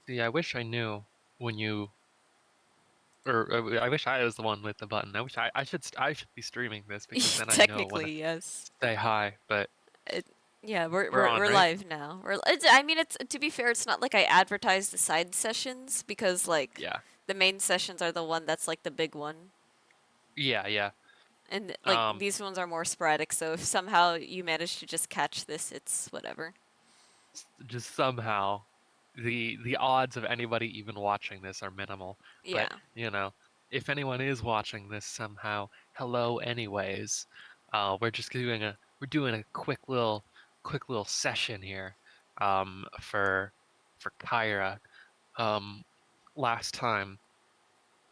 See, I wish I knew when you, or I wish I was the one with the button. I wish I should be streaming this because then I know when to Technically, yes. say hi. But It, yeah, we're, we're we're on, we're right? live now. I mean, it's to be fair, it's not like I advertise the side sessions because like Yeah, the main sessions are the one that's like the big one, yeah, yeah. and like Um, these ones are more sporadic. So if somehow you manage to just catch this, it's whatever. just somehow, the odds of anybody even watching this are minimal. But Yeah. if anyone is watching this somehow, hello, anyways. We're doing a quick little session here, for Kyra. Um, last time.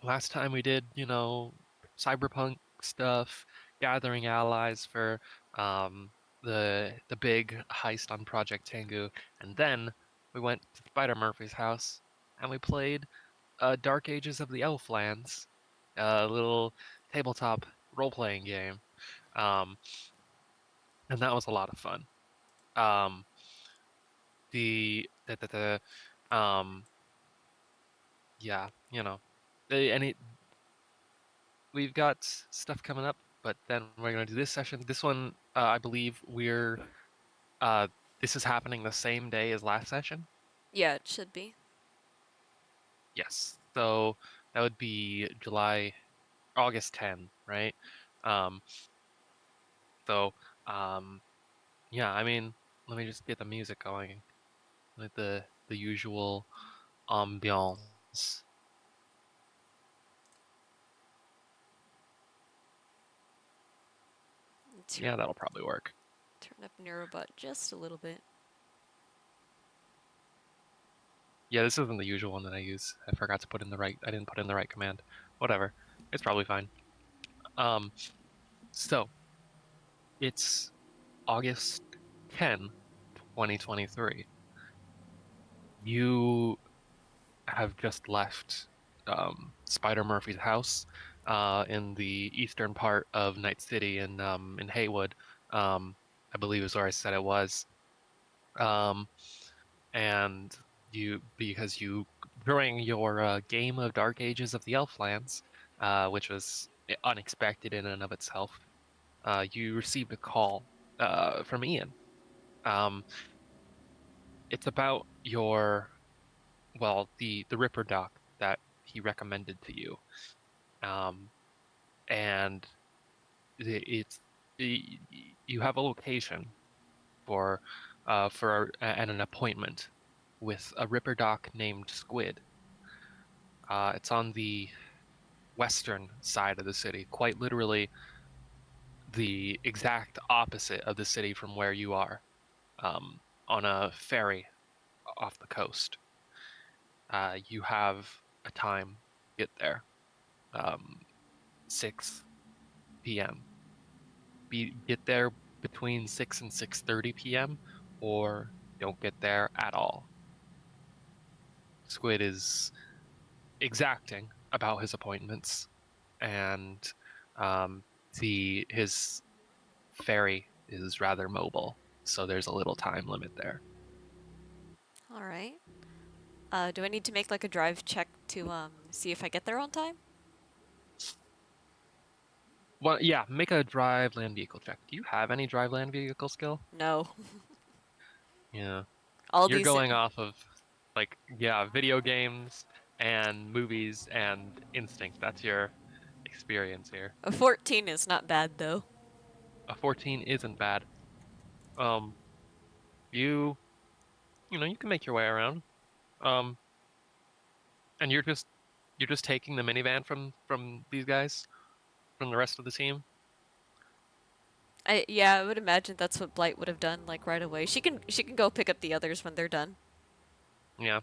Last time we did, cyberpunk stuff, gathering allies for the big heist on Project Tengu, and then we went to Spider Murphy's house and we played Dark Ages of the Elflands, a little tabletop role-playing game. Um, and that was a lot of fun. Um, the yeah, any we've got stuff coming up, but then we're gonna do this session. This one, I believe uh, this is happening the same day as last session. Yeah, it should be. Yes, so that would be August 10, right? Um, so, um, yeah, I mean, let me just get the music going, like the usual ambiance. Turn Yeah, that'll probably work. turn up Neurobot just a little bit. Yeah, this isn't the usual one that I use. I forgot to put in the right. I didn't put in the right command. Whatever, it's probably fine. Um, so. It's August 10, 2023. You have just left Spider Murphy's house in the eastern part of Night City in Haywood. I believe is where I said it was. Um, and because you during your game of Dark Ages of the Elflands, which was unexpected in and of itself, you received a call from Ian. Um, it's about the Ripper doc that he recommended to you. Um, and it's you have a location for and an appointment with a Ripper doc named Squid. It's on the western side of the city, quite literally the exact opposite of the city from where you are, on a ferry off the coast. You have a time to get there. Um, 6 p.m. Get there between 6 and 6:30 p.m. or don't get there at all. Squid is exacting about his appointments, and um, the his ferry is rather mobile, so there's a little time limit there. All right. Do I need to make like a drive check to see if I get there on time? Well, yeah, make a drive land vehicle check. Do you have any drive land vehicle skill? No. Yeah. All You're these going off of yeah, video games and movies and instinct. That's your experience here. a 14 is not bad though. A 14 isn't bad. Um, you you can make your way around. Um, and you're just taking the minivan from these guys, from the rest of the team. I would imagine that's what Blight would have done like right away. She can go pick up the others when they're done. Yeah.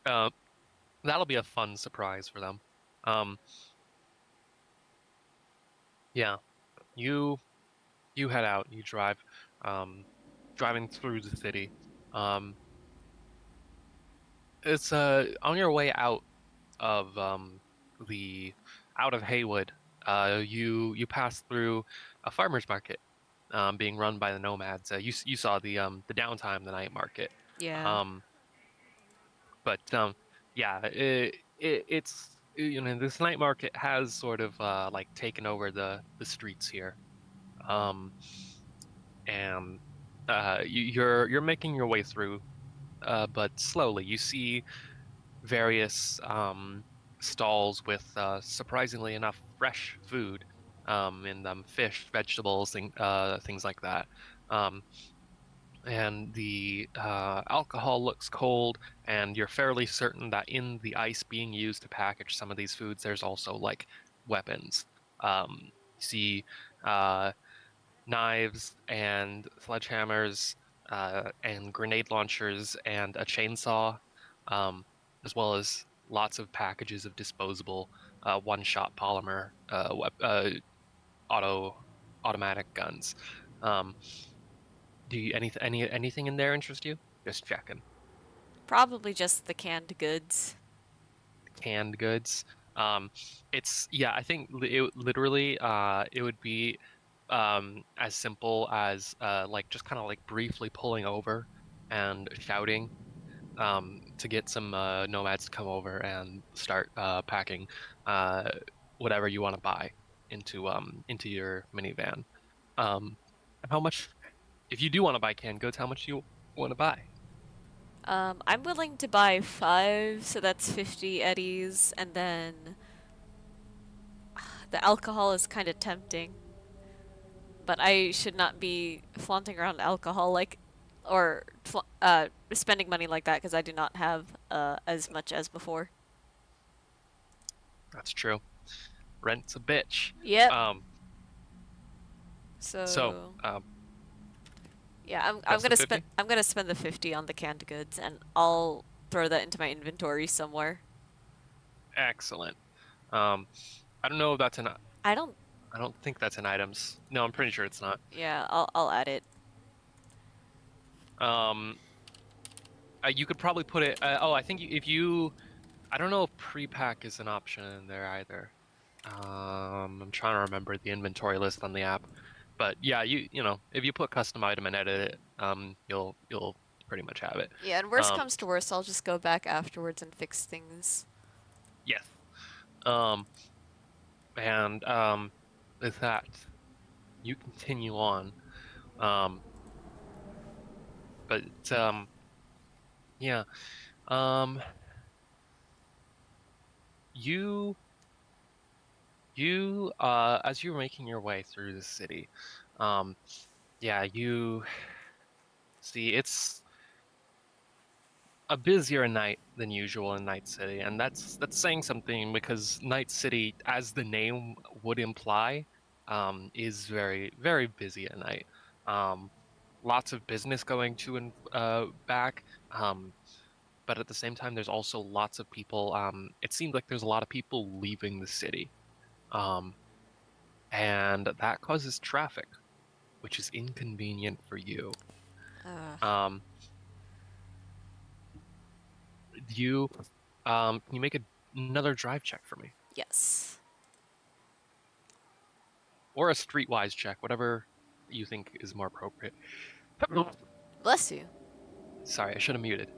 Uh, that'll be a fun surprise for them. Um, yeah. You you head out. You drive. Um, driving through the city. Um, it's on your way of the out of Haywood, you pass through a farmer's market, being run by the nomads. You saw the downtime, the night market, Yeah. um, But yeah, it's this night market has sort of like taken over the streets here. Um, and you're making your way through, but slowly. You see various stalls with surprisingly enough fresh food in them, fish, vegetables, things like that. Um, and the alcohol looks cold, and you're fairly certain that in the ice being used to package some of these foods, there's also like weapons. You see uh, knives and sledgehammers and grenade launchers and a chainsaw, um, as well as lots of packages of disposable one-shot polymer automatic guns. Um, do you anything in there interest you? Just checking. Probably just the canned goods. Canned goods. Um, it's yeah, I think literally it would be as simple as like just kind of like briefly pulling over and shouting to get some nomads to come over and start packing uh whatever you want to buy into your minivan. Um, how much if you do want to buy canned goods, how much do you want to buy? I'm willing to buy 5, so that's 50 eddies, and then the alcohol is kind of tempting, but I should not be flaunting around alcohol or spending money like that because I do not have as much as before. That's true. Rent's a bitch. Yep. Um, so So um, yeah, I'm just the gonna spend 50? the 50 on the canned goods, and I'll throw that into my inventory somewhere. Excellent. Um, I don't know if that's an I don't. I don't think that's in items. No, I'm pretty sure it's not. Yeah, I'll add it. Um, you could probably put it. Oh, I think if you, I don't know if pre-pack is an option in there either. I'm trying to remember the inventory list on the app, but yeah, if you put custom item and edit it, you'll pretty much have it. Yeah, and worst Um, comes to worst, I'll just go back afterwards and fix things. yes. Um, and with that, you continue on. Um, but yeah. Um, you as you're making your way through the city, um, yeah, you see it's a busier night than usual in Night City, and that's saying something because Night City, as the name would imply, is very, very busy at night. Um, lots of business going to and back. But at the same time, there's also lots of people. It seems like there's a lot of people leaving the city. Um, and that causes traffic, which is inconvenient for you. Uh, Um, you, can you make another drive check for me, yes. or a streetwise check, whatever you think is more appropriate. Bless you. Sorry, I should have muted.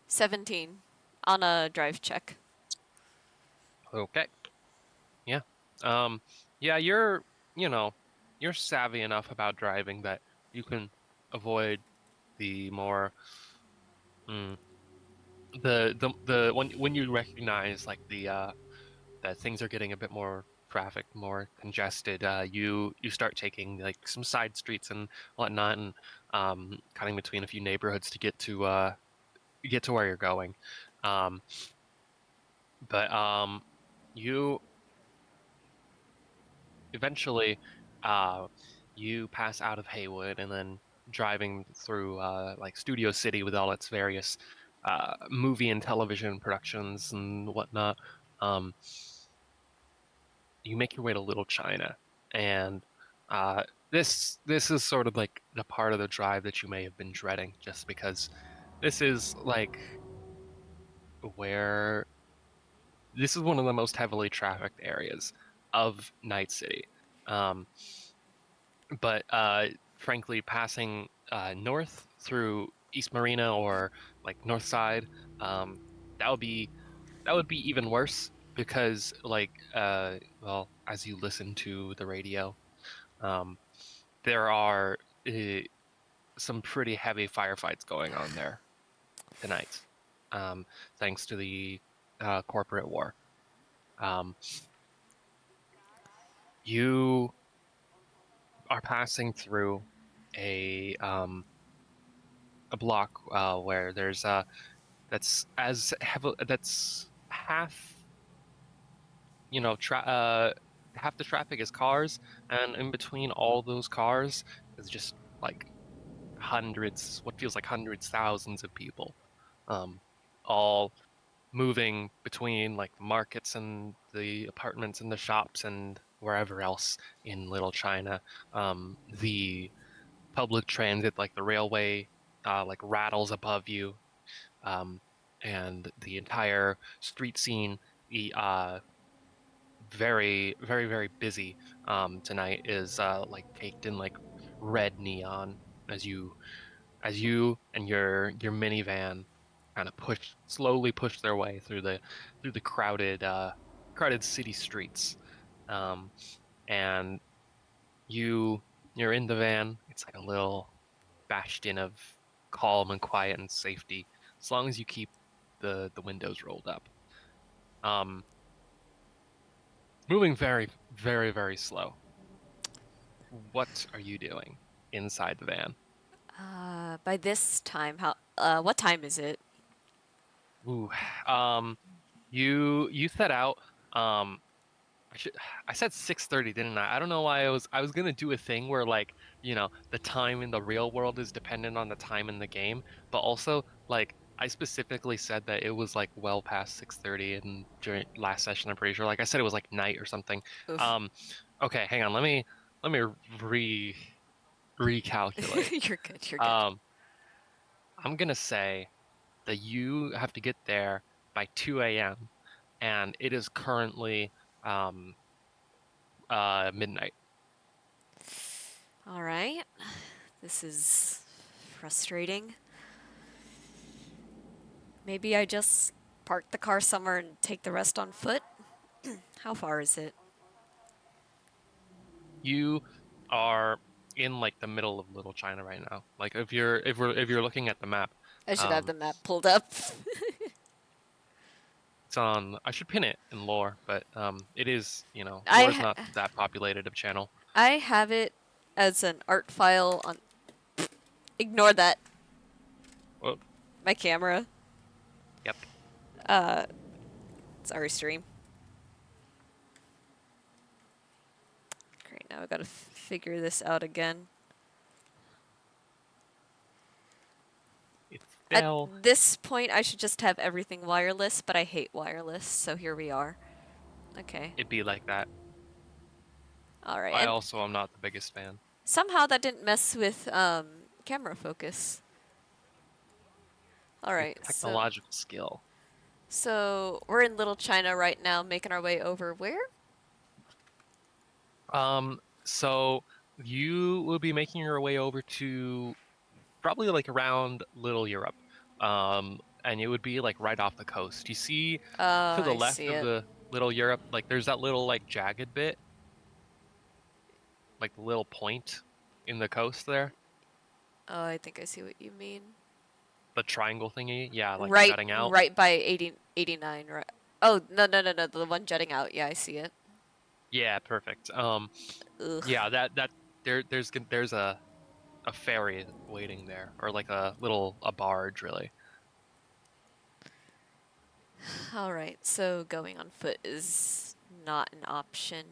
17 on a drive check. Okay, yeah, um, yeah, you know, you're savvy enough about driving that you can avoid the more, mm, the when you recognize like the that things are getting a bit more traffic, more congested, you start taking like some side streets and whatnot, and cutting between a few neighborhoods to get to where you're going. Um, but you eventually uh, you pass out of Haywood and then driving through like Studio City with all its various movie and television productions and whatnot. Um, you make your way to Little China, and this is sort of like the part of the drive that you may have been dreading, just because this is like where this is one of the most heavily trafficked areas of Night City. Um, but frankly, passing north through East Marina or like North Side, um, that would be that would be even worse because like well, as you listen to the radio, um, there are uh, some pretty heavy firefights going on there tonight, um, thanks to the corporate war. Um, you are passing through a block where there's that's half half the traffic is cars, and in between all those cars is just like hundreds, what feels like hundreds, thousands of people, um, all moving between like the markets and the apartments and the shops and wherever else in Little China. The public transit, like the railway, like rattles above you, um, and the entire street scene, the very, very, very busy tonight is like caked in like red neon as you and your minivan kind of slowly push their way through the crowded city streets. Um, and you you're in the van. It's like a little bastion of calm and quiet and safety, as long as you keep the windows rolled up. Um, moving very, very, very slow. What are you doing inside the van? By this time, what time is it? Ooh, um, you set out. Um, I should I said 6:30, didn't I? I don't know why I was gonna do a thing where like, the time in the real world is dependent on the time in the game, but also like I specifically said that it was like well past 6:30 and during last session, I'm pretty sure. Like I said it was like night or something. Oof. Um, okay, hang on. Let me re recalculate. You're good, you're good. Um, I'm gonna say that you have to get there by 2 a.m. and it is currently um midnight. All right. This is frustrating. Maybe I just park the car somewhere and take the rest on foot? How far is it? You are in like the middle of Little China right now. Like if you're looking at the map, I should have um, the map pulled up. it's on. I should pin it in lore, but it is, lore I is not ha that populated of channel. I have it as an art file on. Ignore that. Well, My camera. yep. Uh, sorry, stream. Great. Now I gotta figure this out again. It's At still this point, I should just have everything wireless, but I hate wireless, so here we are. Okay. it'd be like that. All right. I And also am not the biggest fan. somehow that didn't mess with camera focus. All A right. technological skill. So we're in Little China right now, making our way over where? So you will be making your way over to probably like around Little Europe. And it would be like right off the coast. You see Oh, to the I left see of it. the Little Europe, like there's that little like jagged bit, like the little point in the coast there, Oh, I think I see what you mean. the triangle thingy, yeah, like Right, jutting out. right by 89, right? Oh, no, no, no, no, the one jutting out. Yeah, I see it. Yeah, perfect. Ugh. Yeah, that there's a ferry waiting there, or like a barge really. All right, so going on foot is not an option.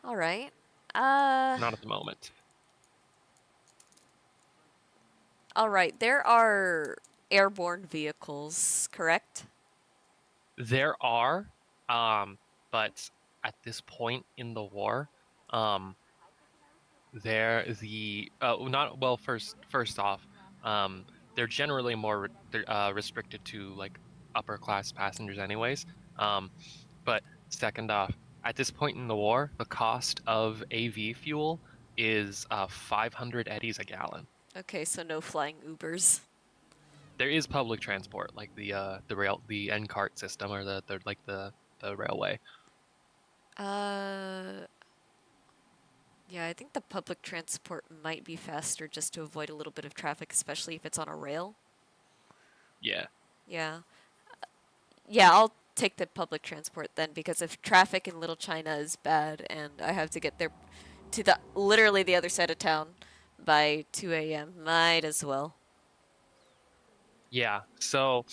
All right. Uh, Not at the moment. all right. There are airborne vehicles, correct? There are, but at this point in the war, um, not well. First off, um, they're generally they're, restricted to like upper class passengers, anyways. Um, but second off, at this point in the war, the cost of AV fuel is 500 eddies a gallon. Okay, so no flying Ubers. There is public transport, like the N cart system or the railway. Uh, yeah, I think the public transport might be faster just to avoid a little bit of traffic, especially if it's on a rail. Yeah. Yeah. Yeah, I'll take the public transport then because if traffic in Little China is bad and I have to get there to the literally the other side of town by 2 a.m., might as well. Yeah. So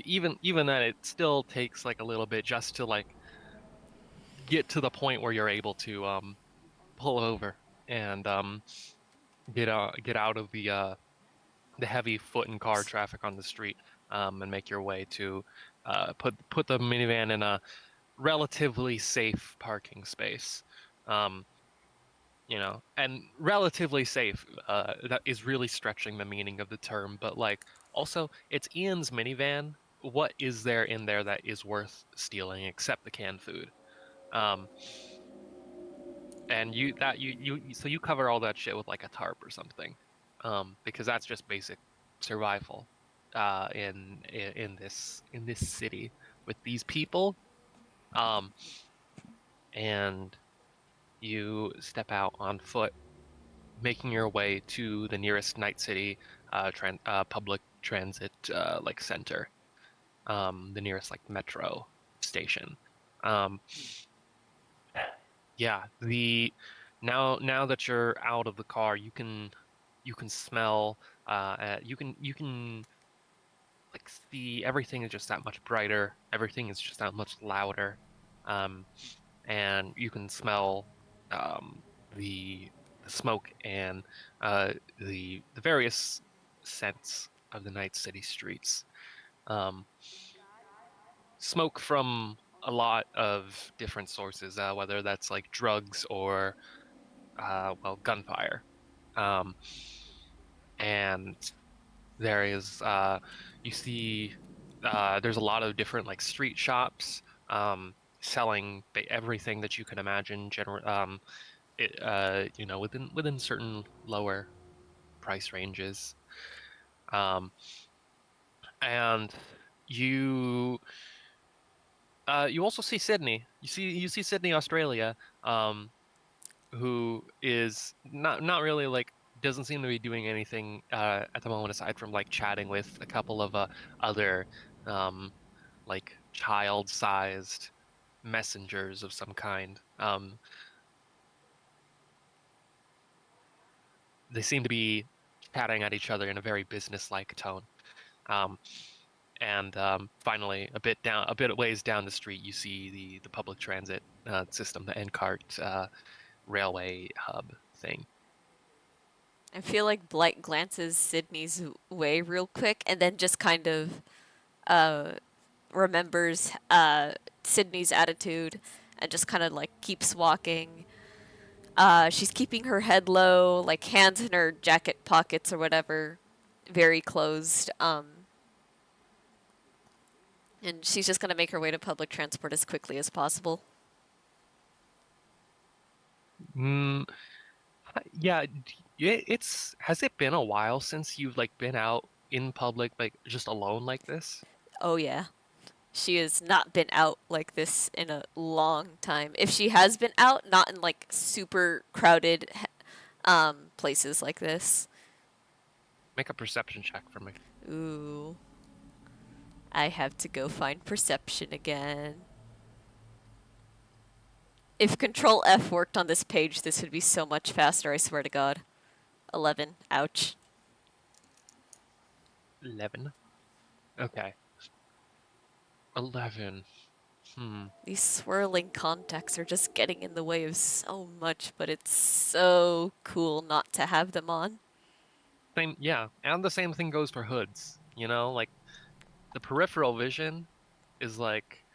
even then it still takes like a little bit just to like get to the point where you're able to pull over and get out of the heavy foot and car traffic on the street and make your way to put the minivan in a relatively safe parking space. Um, and relatively safe, that is really stretching the meaning of the term, but like also it's Ian's minivan. What is there in there that is worth stealing except the canned food? Um, and so you cover all that shit with like a tarp or something, because that's just basic survival, in this city with these people. Um, and you step out on foot, making your way to the nearest Night City public transit like center, the nearest like metro station. Um, yeah, the now that you're out of the car, you can smell you can like see everything is just that much brighter. Everything is just that much louder. Um, and you can smell um, the the smoke and the various scents of the night city streets. Um, Smoke from a lot of different sources, whether that's like drugs or well, gunfire. Um, and there is you see there's a lot of different like street shops selling everything that you can imagine within certain lower price ranges. Um, and you you also see Sydney. You see Sydney, Australia, um, who is not really like doesn't seem to be doing anything at the moment aside from like chatting with a couple of other um, like child-sized messengers of some kind. They seem to be chatting at each other in a very business-like tone. Um, and finally, a bit ways down the street, you see the public transit system, the N-cart railway hub thing. I feel like Blight glances Sydney's way real quick and then just kind of uh, remembers Sydney's attitude and just kind of like keeps walking. She's keeping her head low, like hands in her jacket pockets or whatever, very closed. And she's just gonna make her way to public transport as quickly as possible. Mm, yeah, it's has it been a while since you've like been out in public like just alone like this? Oh yeah, she has not been out like this in a long time. If she has been out, not in like super crowded places like this. Make a perception check for me. Ooh, I have to go find perception again. If Control F worked on this page, this would be so much faster, I swear to God. 11. Ouch. 11. Okay. 11. Hmm. These swirling contacts are just getting in the way of so much, but it's so cool not to have them on. Same, yeah, and the same thing goes for hoods. Like the peripheral vision is like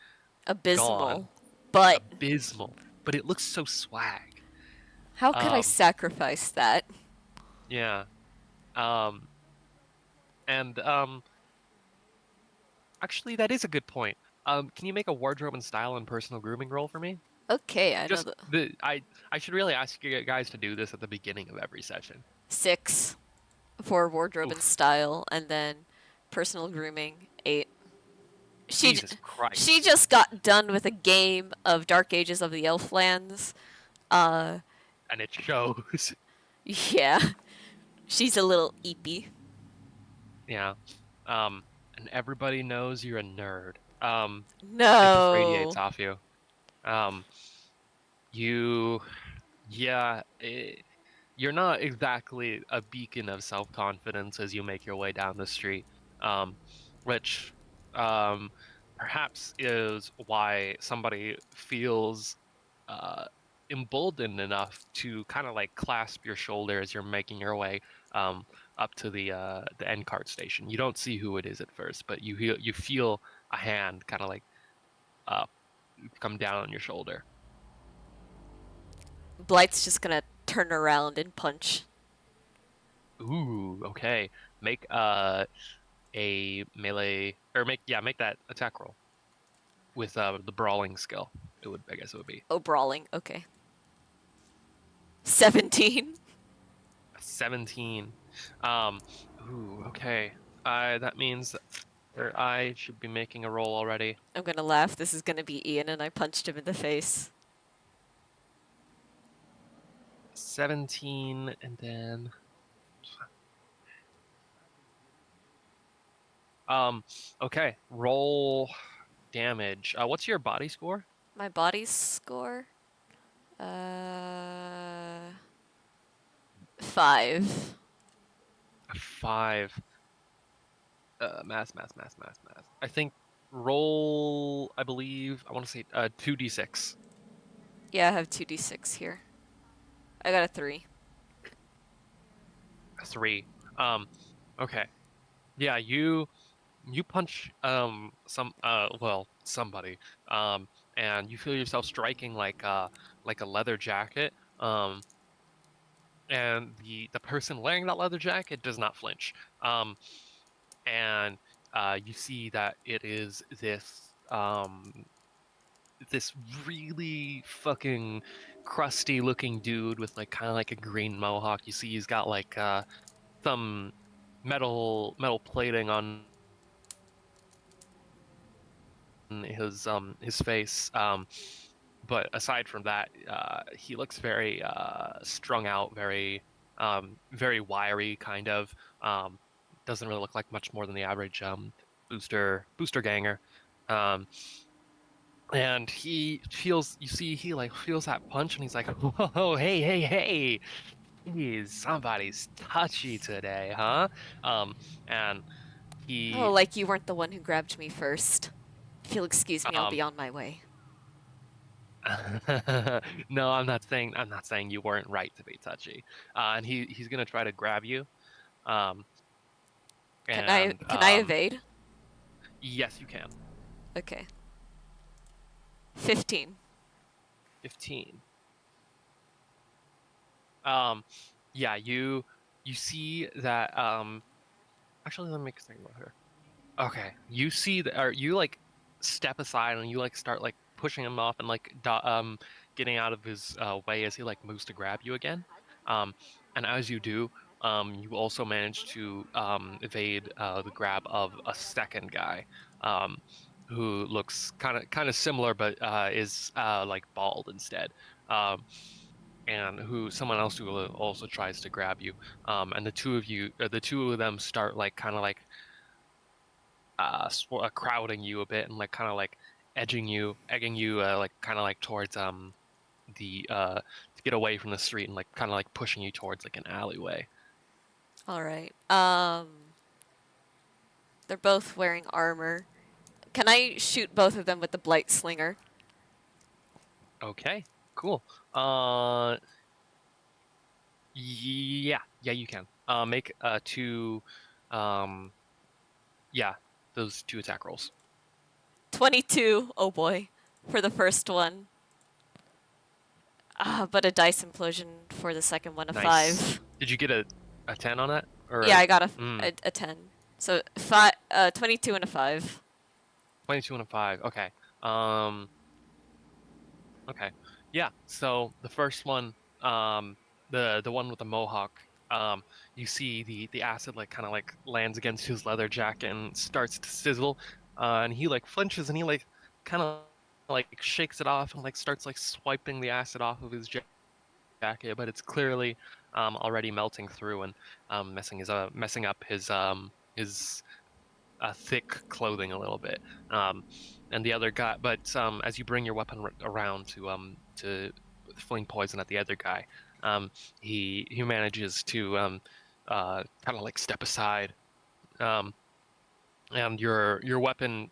Abysmal. gone, But abysmal, but it looks so swag. how could I Um, sacrifice that? yeah. Um, and actually, that is a good point. Can you make a wardrobe and style and personal grooming roll for me? Okay, I know Just the I should really ask you guys to do this at the beginning of every session. 6. for wardrobe and Oof. style, and then personal grooming 8. She Jesus she Christ. just got done with a game of Dark Ages of the Elflands. Uh, And it shows. yeah, she's a little eepy. Yeah. Um, and everybody knows you're a nerd. It just radiates No. off you. Um, you, yeah, you're not exactly a beacon of self-confidence as you make your way down the street, which um, perhaps is why somebody feels uh, emboldened enough to kind of like clasp your shoulder as you're making your way up to the end card station. You don't see who it is at first, but you feel a hand kind of like uh, come down on your shoulder. Blight's just gonna turn around and punch. Ooh, okay. Make a melee or make that attack roll with the brawling skill. I guess it would be Oh, brawling. Okay. 17. 17. Um, ooh, okay. That means that I should be making a roll already. I'm gonna laugh. This is gonna be Ian, and I punched him in the face. 17 and then um okay, roll damage. What's your body score? My body score? Uh, 5. 5. Math. I think roll, I believe, I want to say 2d6. Yeah, I have 2d6 here. I got a 3. 3. Okay. Yeah, you punch somebody and you feel yourself striking like a leather jacket and the person wearing that leather jacket does not flinch. And you see that it is this really fucking crusty looking dude with like kind of like a green mohawk. You see he's got like some metal plating on his face. But aside from that, he looks very strung out, very wiry kind of. Um, doesn't really look like much more than the average booster ganger. Um, and he feels, you see, he like feels that punch, and he's like, "Whoa, hey! Geez, somebody's touchy today, huh?" Um, and Oh, he like you weren't the one who grabbed me first. If you'll excuse me, I'll um be on my way. No, I'm not saying you weren't right to be touchy. And he's gonna try to grab you. Um, Can I and can I evade? yes, you can. Okay. 15. 15. Um, yeah, you see that actually let me make a second about here. Okay, you see that, or you like step aside and you like start like pushing him off and like getting out of his way as he like moves to grab you again. Um, and as you do, you also manage to evade the grab of a second guy, um, who looks kind of similar but is like bald instead. Um, and who someone else who also tries to grab you. And the two of them start like kind of like crowding you a bit and like kind of like egging you like kind of like towards the to get away from the street and like kind of like pushing you towards like an alleyway. All right. They're both wearing armor. Can I shoot both of them with the blight slinger? Okay, cool. Uh, yeah, you can. Make two, um, yeah, those two attack rolls. 22. Oh boy. For the first one. But a dice implosion for the second one, a Nice. 5. Did you get a 10 on that Yeah, or I got a, mm, a, a 10. So 22 and a 5. 22 and a 5? Okay. Um. Okay. Yeah. So the first one, the one with the mohawk, Um, you see the acid like kind of like lands against his leather jacket and starts to sizzle. And he like flinches and he like kind of like shakes it off and like starts like swiping the acid off of his jacket, but it's clearly already melting through and messing up his thick clothing a little bit. Um, and the other guy, but as you bring your weapon around to fling poison at the other guy, um, he manages to kind of like step aside, um, and your weapon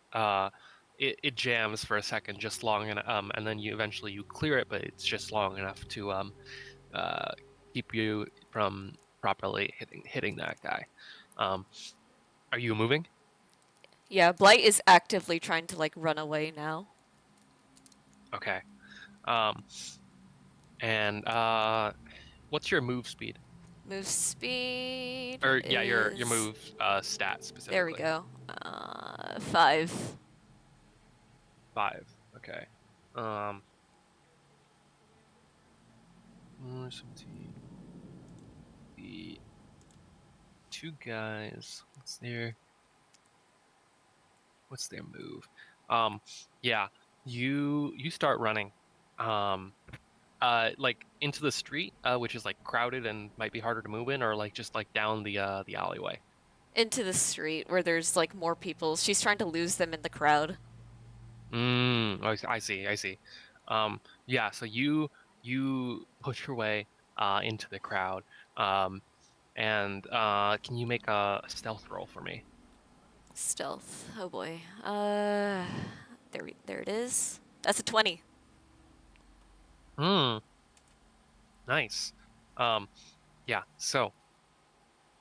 it jams for a second, just long enough, and then you eventually you clear it, but it's just long enough to uh, keep you from properly hitting that guy. Um, are you moving? Yeah, Blight is actively trying to like run away now. Okay. Um, and what's your move speed? Move speed Or yeah, your is move stat there we specifically. go. 5. 5. Okay. Um, 17. The two guys. What's their move? Um, yeah, you start running. Um, like into the street, which is like crowded and might be harder to move in, or like just like down the alleyway. Into the street where there's like more people. She's trying to lose them in the crowd. I see, I see. Yeah, so you push your way into the crowd. Um, and can you make a stealth roll for me? Stealth. Oh boy. There it is. That's a 20. Hmm, nice. Um, yeah, so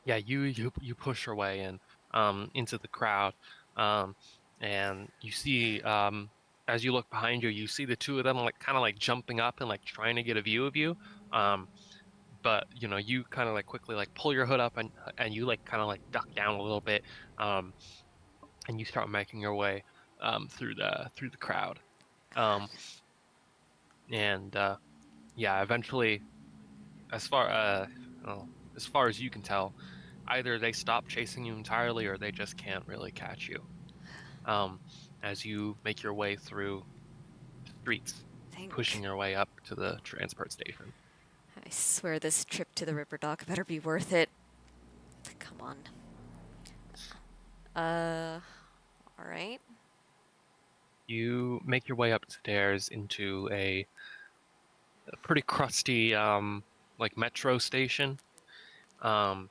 yeah, you push your way in into the crowd. Um, and you see as you look behind you, you see the two of them like kind of like jumping up and like trying to get a view of you. Um, but you know you kind of like quickly like pull your hood up and you like kind of like duck down a little bit um and you start making your way through the crowd um and yeah, eventually as far well, as far as you can tell, either they stop chasing you entirely or they just can't really catch you um as you make your way through the streets, pushing Think. your way up to the transport station. I swear this trip to the river dock better be worth it. Come on. Uh, all right. You make your way upstairs into a pretty crusty like metro station. Um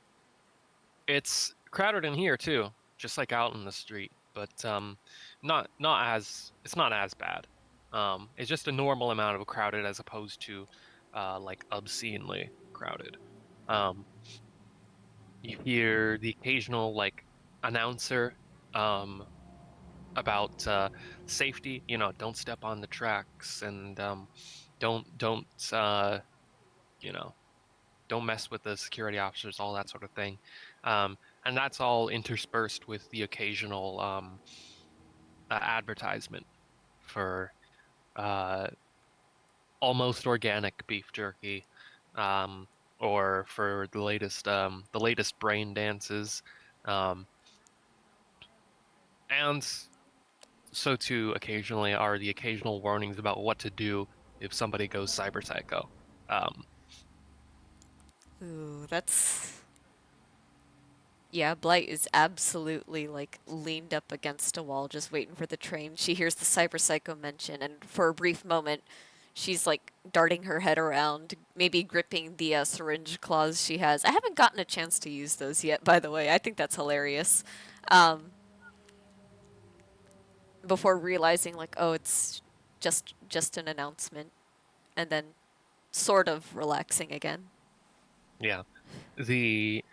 it's crowded in here too, just like out in the street, but not as bad. It's just a normal amount of crowded as opposed to like obscenely crowded. Um you hear the occasional like announcer um about safety, you know, don't step on the tracks and don't you know don't mess with the security officers, all that sort of thing. And that's all interspersed with the occasional advertisement for uh, almost organic beef jerky, um, or for the latest brain dances, um, and so too occasionally are the occasional warnings about what to do if somebody goes cyber psycho. Um, Ooh, that's yeah, Blight is absolutely like leaned up against a wall just waiting for the train. She hears the cyber psycho mention, and for a brief moment, she's like darting her head around, maybe gripping the syringe claws she has. I haven't gotten a chance to use those yet, by the way. I think that's hilarious. Um, before realizing like, oh, it's just an announcement, and then sort of relaxing again. yeah. The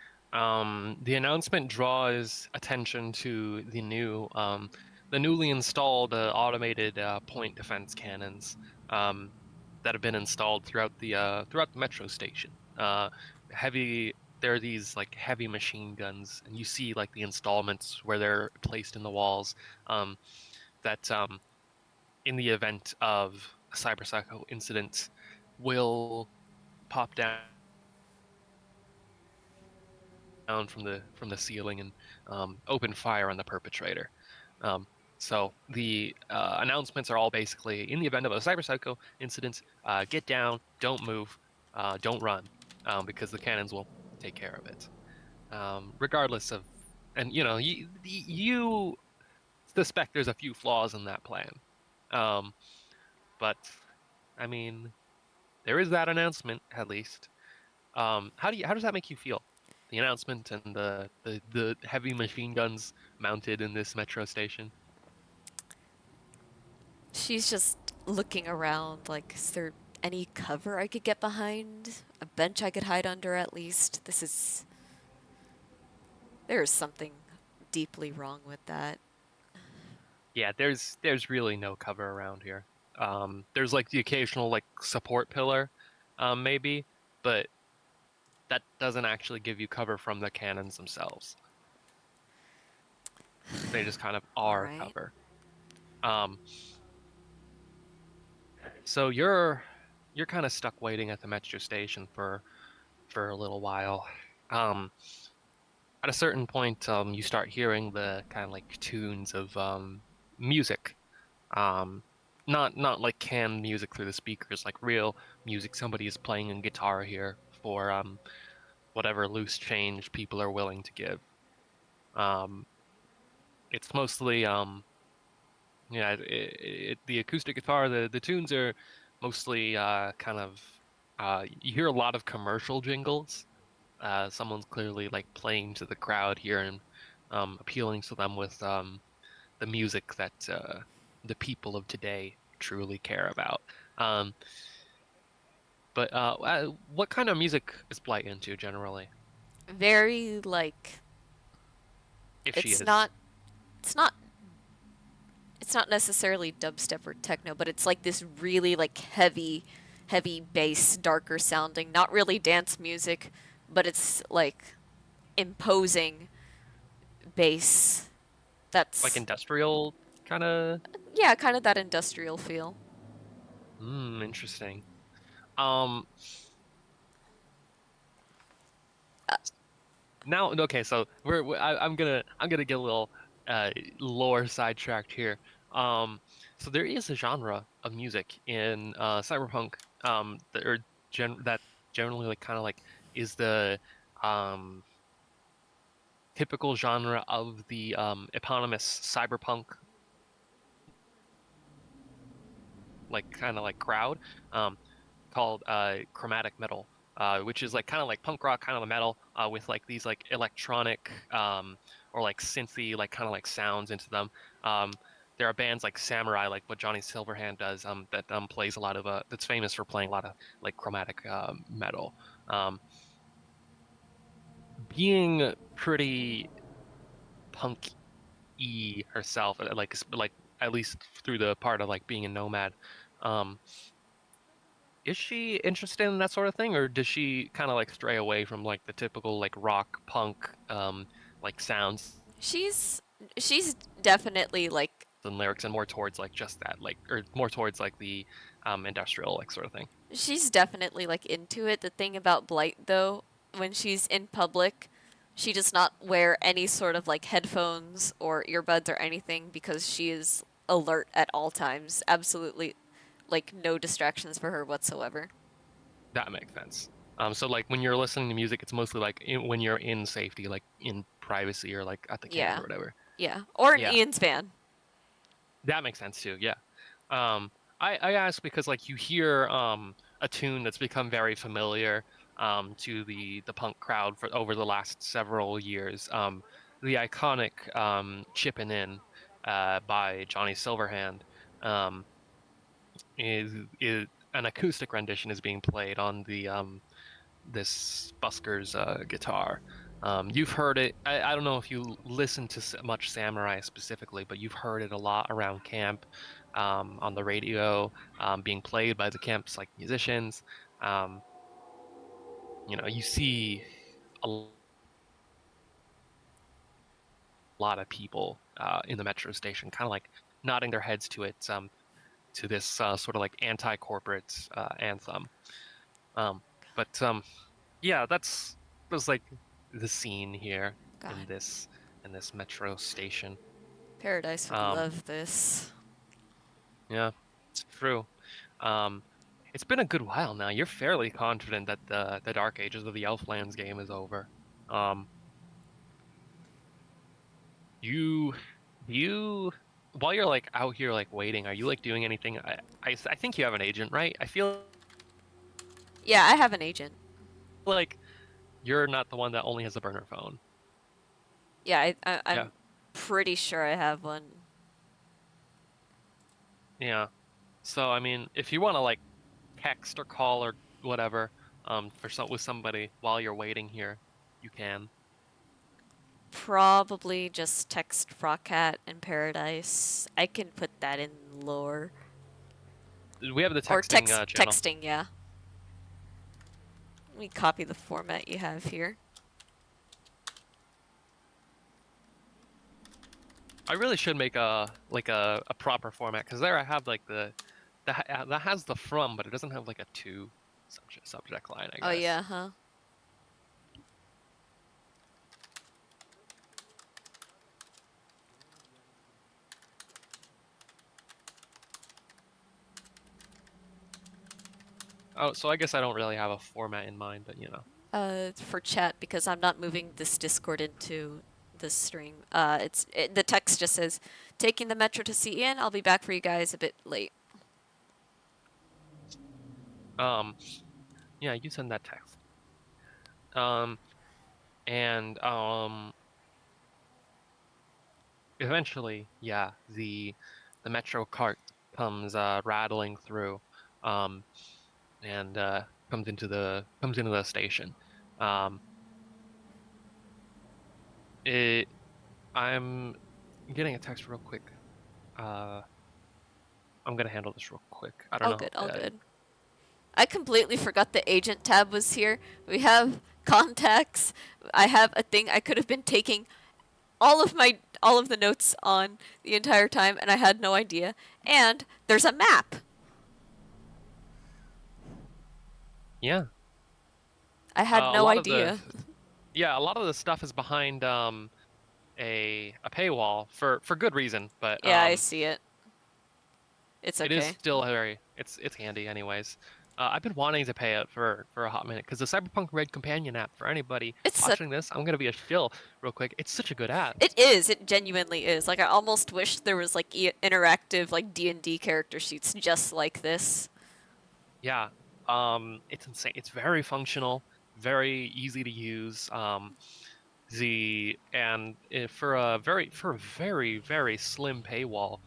announcement draws attention to the newly installed automated point defense cannons that have been installed throughout the metro station. Heavy There are these like heavy machine guns, and you see like the installments where they're placed in the walls. That In the event of a cyberpsycho incident will pop down from the ceiling and open fire on the perpetrator. Um, so the announcements are all basically in the event of a cyberpsycho incident, get down, don't move, don't run, because the cannons will take care of it. Regardless of, and you suspect there's a few flaws in that plan. Um, but I mean, there is that announcement at least. How does that make you feel? The announcement and the heavy machine guns mounted in this metro station. She's just looking around, like, is there any cover I could get behind? A bench I could hide under at least? There is something deeply wrong with that. Yeah, there's really no cover around here. There's like the occasional like support pillar, maybe, but that doesn't actually give you cover from the cannons themselves. They just kind of are Alright. cover. Um, so you're kind of stuck waiting at the metro station for a little while. Um, at a certain point, you start hearing the kind of like tunes of music. Um, not like canned music through the speakers, like real music. Somebody is playing a guitar here for whatever loose change people are willing to give. Um, it's mostly yeah, the acoustic guitar, the tunes are mostly kind of you hear a lot of commercial jingles. Someone's clearly like playing to the crowd here and appealing to them with the music that the people of today truly care about. Um, but what kind of music is Blight into generally, Very, like, if she it's is? not, it's not, it's not necessarily dubstep or techno, but it's like this really, like, heavy bass, darker sounding, not really dance music, but it's, like, imposing bass. Like That's, industrial kind of? yeah, kind of that industrial feel. Interesting. Um, Now, okay, so I'm gonna get a little uh lore sidetracked here. Um, so there is a genre of music in cyberpunk that generally like kind of like is the um typical genre of the eponymous cyberpunk like kind of like crowd. Um, called chromatic metal, which is like kind of like punk rock, kind of metal, with like these like electronic or like synthy like kind of like sounds into them. Um, there are bands like Samurai, like what Johnny Silverhand does, that plays a lot of that's famous for playing a lot of like chromatic metal. Um, being pretty punk-y herself, like at least through the part of like being a nomad. Um, is she interested in that sort of thing, or does she kind of like stray away from like the typical like rock punk like sounds She's she's definitely like and lyrics and more towards like just that like or more towards like the industrial like sort of thing? she's definitely like into it. The thing about Blight though, when she's in public, she does not wear any sort of like headphones or earbuds or anything because she is alert at all times. Absolutely like no distractions for her whatsoever. That makes sense. So like when you're listening to music, it's mostly like when you're in safety, like in privacy or like at the camp Yeah. or whatever. Yeah. Or an Yeah, Ian's van. that makes sense too. Yeah. Um, I ask because like you hear a tune that's become very familiar to the punk crowd for over the last several years. The iconic "Chippin' In" by Johnny Silverhand um, is an acoustic rendition is being played on the this busker's guitar. You've heard it. I don't know if you listen to much Samurai specifically, but you've heard it a lot around camp, on the radio, being played by the camp's like musicians. Um, you see a lot of people in the metro station kind of like nodding their heads to it, to this sort of like anti-corporate anthem. Um, but yeah, that's like. the scene here in God, this metro station. Paradise would Um, love this. yeah, it's true. Um, it's been a good while now. You're fairly confident that the Dark Ages of the Elflands game is over. Um, you you while you're like out here like waiting, are you like doing anything? I think you have an agent, right? I feel Yeah, I have an agent. like you're not the one that only has a burner phone. Yeah, Yeah, I'm pretty sure I have one. yeah. So I mean, if you want to like text or call or whatever, for with somebody while you're waiting here, you can. Probably just text Frogcat and Paradise. I can put that in lore. We have the Or texting channel. texting, yeah. Let me copy the format you have here. I really should make a proper format because there I have like that has the from, but it doesn't have like a to subject line, I Oh guess. yeah, huh? Oh, so I guess I don't really have a format in mind, but you know. For chat because I'm not moving this Discord into this stream. The text just says, "Taking the metro to see Ian. I'll be back for you guys a bit late." Um, yeah, you send that text. Um, and eventually, yeah, the metro cart comes rattling through, um, and comes into the station. Um, it I'm getting a text real quick. Uh, I'm gonna handle this real quick. I don't All know. good, all good. I completely forgot the agent tab was here. We have contacts. I have a thing I could have been taking all of the notes on the entire time and I had no idea. And there's a map. Yeah, I had a no lot of the idea. yeah, a lot of the stuff is behind a paywall for good reason, but Yeah, I see it. It's it is okay. still very it's handy anyways. I've been wanting to pay it for a hot minute because the Cyberpunk Red Companion app for anybody It's such watching this, I'm gonna be a shill real quick. It's such a good app. It is. It genuinely is. Like I almost wish there was like interactive like D&D character sheets just like this. Yeah, it's insane. It's very functional, very easy to use. For a very slim paywall,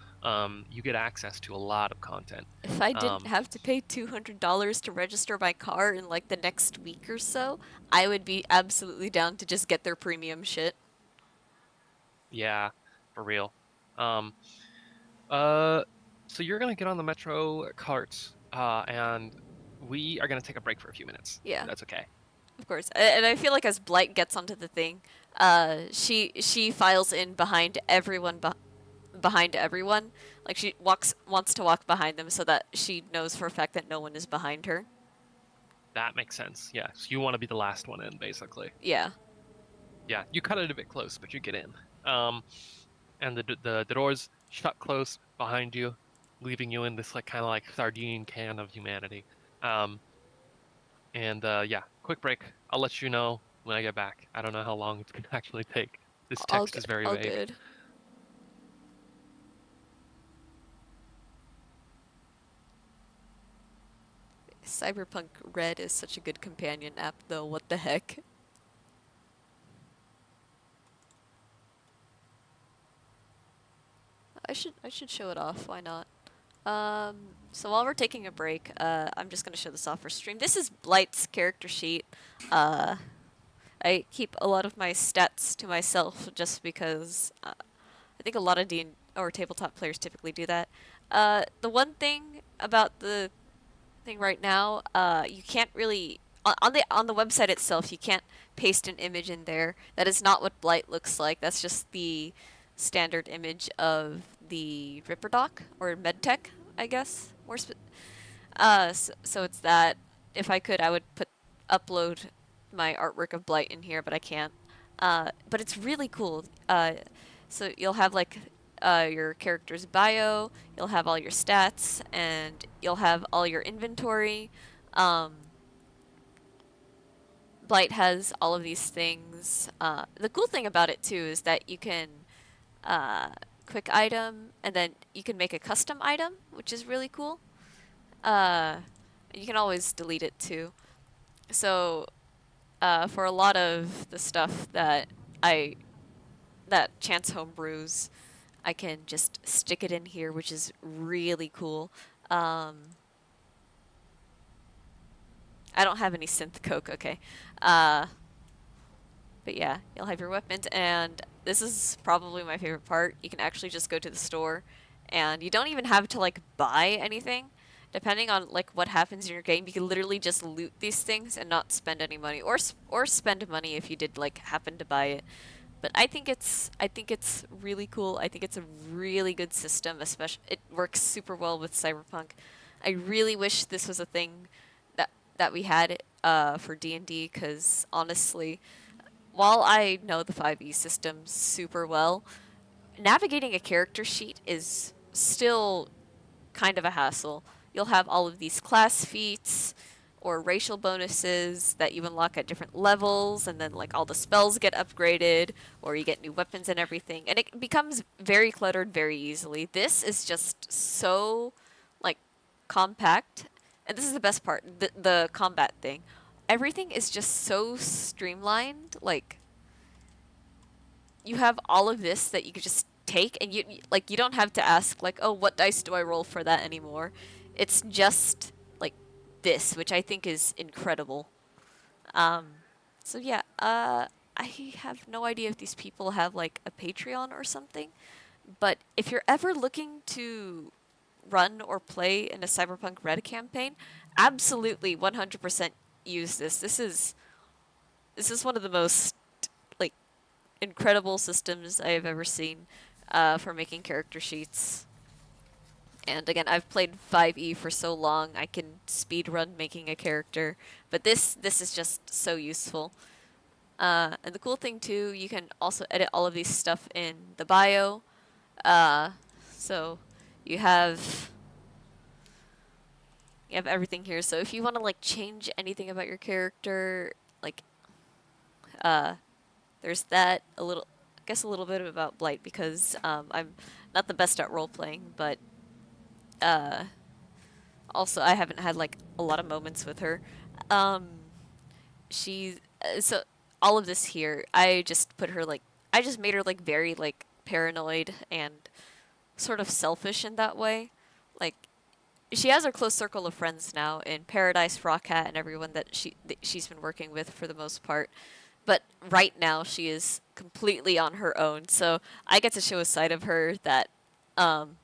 you get access to a lot of content. If I didn't Um, have to pay $200 to register my car in like the next week or so, I would be absolutely down to just get their premium shit. yeah, for real. Um, uh, so you're gonna get on the Metro cart, and we are gonna take a break for a few minutes. Yeah, That's okay. of course. And I feel like as Blight gets onto the thing, she files in behind everyone. Like she wants to walk behind them so that she knows for a fact that no one is behind her. That makes sense. Yeah, so you want to be the last one in, basically. Yeah. Yeah, you cut it a bit close, but you get in. Um, and the doors shut close behind you, leaving you in this like kind of like sardine can of humanity. Um, and yeah, quick break. I'll let you know when I get back. I don't know how long it's gonna actually take. This All text is good. very All vague. good. Cyberpunk Red is such a good companion app though. What the heck? I should show it off. Why not? So while we're taking a break, I'm just gonna show this off for stream. This is Blight's character sheet. Uh, I keep a lot of my stats to myself just because I think a lot of D or tabletop players typically do that. The one thing about the thing right now, you can't really on the website itself, you can't paste an image in there. That is not what Blight looks like. That's just the standard image of the Ripper Doc or MedTech, I guess. So it's that. If I could, I would upload my artwork of Blight in here, but I can't. But it's really cool. So you'll have like your character's bio, you'll have all your stats, and you'll have all your inventory. Um, Blight has all of these things. The cool thing about it too is that you can uh, quick item, and then you can make a custom item, which is really cool. Uh, you can always delete it too. So for a lot of the stuff I that Chance homebrews, I can just stick it in here, which is really cool. Um, I don't have any synth coke, okay. Uh, but yeah, you'll have your weapons, and this is probably my favorite part. You can actually just go to the store, and you don't even have to like buy anything. Depending on like what happens in your game, you can literally just loot these things and not spend any money, or spend money if you did like happen to buy it. But I think it's really cool. I think it's a really good system, especially it works super well with Cyberpunk. I really wish this was a thing that we had for D&D, because honestly, while I know the 5e system super well, navigating a character sheet is still kind of a hassle. You'll have all of these class feats or racial bonuses that you unlock at different levels, and then like all the spells get upgraded, or you get new weapons and everything, and it becomes very cluttered very easily. This is just so like compact, and this is the best part, the combat thing. Everything is just so streamlined, like you have all of this that you could just take, and you don't have to ask like, oh, what dice do I roll for that anymore. It's just like this, which I think is incredible. um so yeah, I have no idea if these people have like a Patreon or something, but if you're ever looking to run or play in a Cyberpunk Red campaign, absolutely 100% use this. This is one of the most like incredible systems I have ever seen for making character sheets. And again, I've played 5e for so long, I can speed run making a character. But this is just so useful. And the cool thing too, you can also edit all of these stuff in the bio. Uh, so you have you have everything here. So if you want to like change anything about your character, like uh, there's that. A little, I guess, a little bit about Blight, because I'm not the best at role playing, but uh, also I haven't had like a lot of moments with her. Um, she so all of this here, I just made her like very like paranoid and sort of selfish in that way. Like she has her close circle of friends now in Paradise, Rockhat, and everyone that she's been working with for the most part. But right now she is completely on her own. So I get to show a side of her um,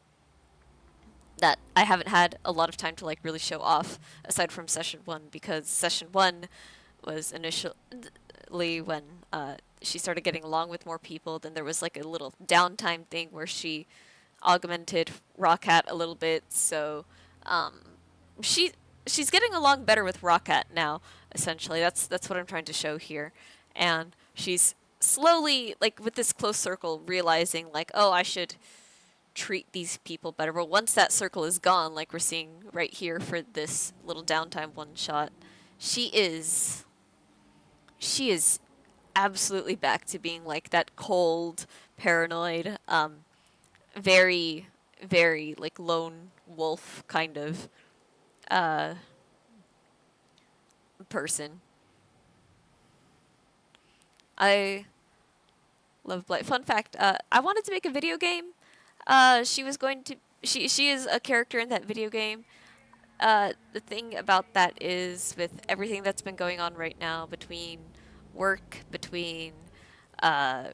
that I haven't had a lot of time to like really show off aside from session one, because session one was initially when she started getting along with more people. Then there was like a little downtime thing where she augmented Rockhat a little bit. So um, she she's getting along better with Rockhat now. Essentially, that's what I'm trying to show here, and she's slowly like with this close circle realizing like, oh, I should treat these people better. But once that circle is gone, like we're seeing right here for this little downtime one shot, she is she is absolutely back to being like that cold, paranoid, very, very like lone wolf kind of uh, person. I love Blight. Fun fact: I wanted to make a video game. She was going to. She is a character in that video game. The thing about that is, with everything that's been going on right now between work, between uh,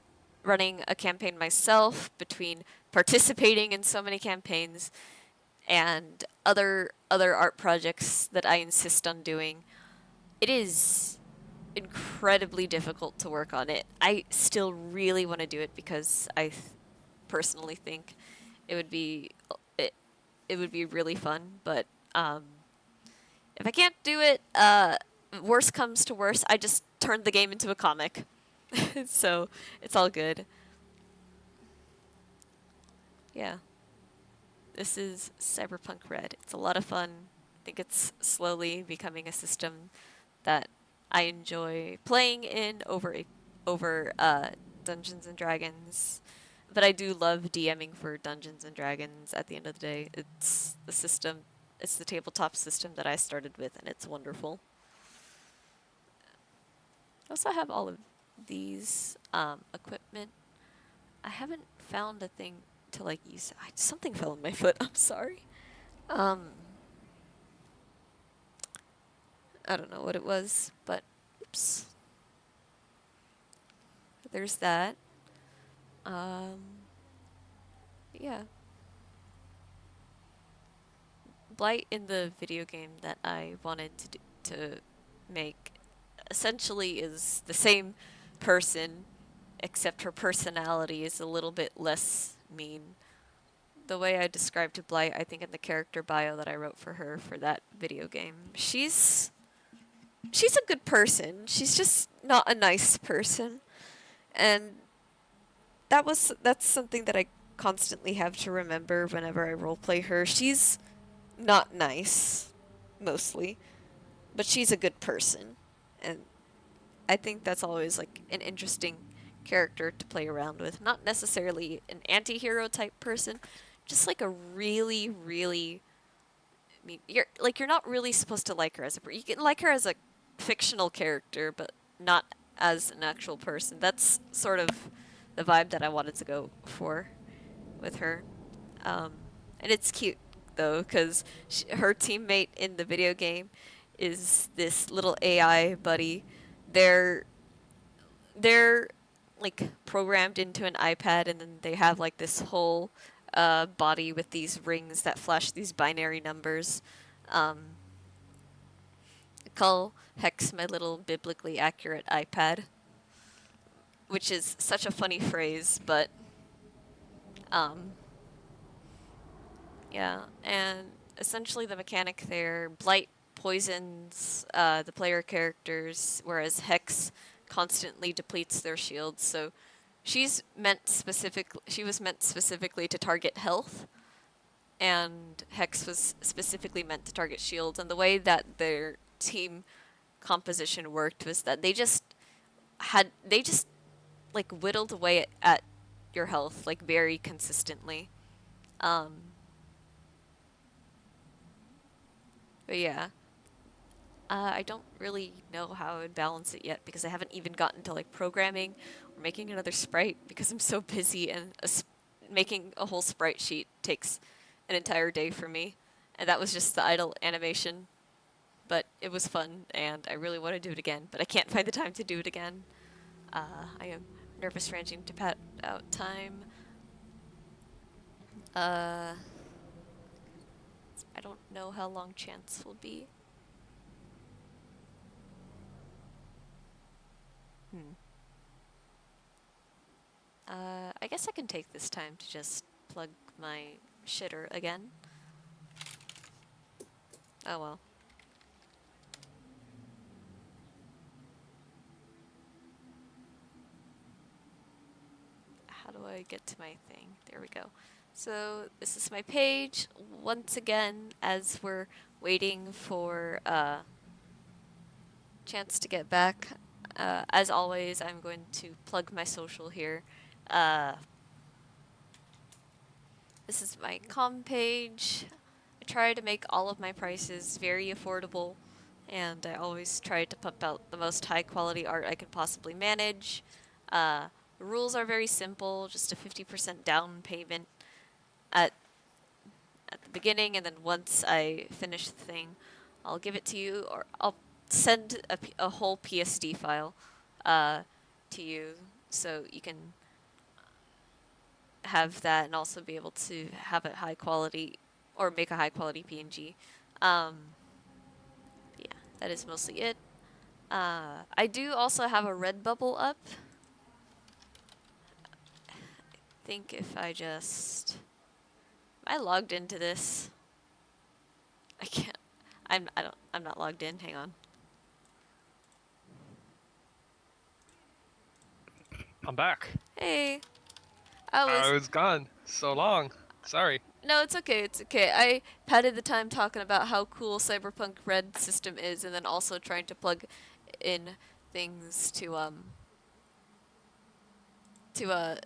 running a campaign myself, between participating in so many campaigns, and other art projects that I insist on doing, it is incredibly difficult to work on it. I still really want to do it because personally think it would be it, it would be really fun, but if I can't do it, worst comes to worst, I just turned the game into a comic. So it's all good. Yeah, this is Cyberpunk Red. It's a lot of fun. I think it's slowly becoming a system that I enjoy playing in over Dungeons and Dragons. But I do love DMing for Dungeons and Dragons at the end of the day. It's the system, it's the tabletop system that I started with, and it's wonderful. I also have all of these equipment. I haven't found a thing to like use. Something fell on my foot. I'm sorry. Um, I don't know what it was, but oops. There's that. Um, yeah. Blight in the video game that I wanted to make essentially is the same person, except her personality is a little bit less mean. The way I described Blight, I think in the character bio that I wrote for her for that video game, she's a good person. She's just not a nice person, and that's something that I constantly have to remember whenever I roleplay her. She's not nice, mostly, but she's a good person, and I think that's always like an interesting character to play around with. Not necessarily an anti-hero type person, just like a really, really. I mean, you're not really supposed to like her as a person. You can like her as a fictional character, but not as an actual person. That's sort of the vibe that I wanted to go for with her. Um, and it's cute though, because her teammate in the video game is this little AI buddy. They're they're like programmed into an iPad, and then they have like this whole body with these rings that flash these binary numbers. Um, I call Hex my little biblically accurate iPad, which is such a funny phrase, but um, yeah, and essentially the mechanic there, Blight poisons the player characters, whereas Hex constantly depletes their shields. So she was meant specifically to target health, and Hex was specifically meant to target shields. And the way that their team composition worked was that they just like whittled away at your health like very consistently. Um, but yeah, I don't really know how I would balance it yet because I haven't even gotten to like programming or making another sprite because I'm so busy, and making a whole sprite sheet takes an entire day for me. And that was just the idle animation, but it was fun and I really want to do it again, but I can't find the time to do it again. I am nervous ranching to pat out time. Uh, I don't know how long chance will be. Hmm. I guess I can take this time to just plug my shitter again. Oh well. How do I get to my thing? There we go. So this is my page. Once again, as we're waiting for Chance to get back, as always, I'm going to plug my social here. Uh, this is my com page. I try to make all of my prices very affordable, and I always try to pump out the most high quality art I can possibly manage. The rules are very simple, just a 50% down payment at at the beginning, and then once I finish the thing, I'll give it to you, or I'll send a whole PSD file uh, to you, so you can have that and also be able to have a high quality or make a high quality PNG. Yeah, that is mostly it. I do also have a Redbubble up. I think if I just... Am I logged into this? I can't. I'm not logged in. Hang on. I'm back. Hey, I I was. was gone so long. Sorry. No, it's okay, it's okay. I padded the time talking about how cool Cyberpunk Red system is, and then also trying to plug in things to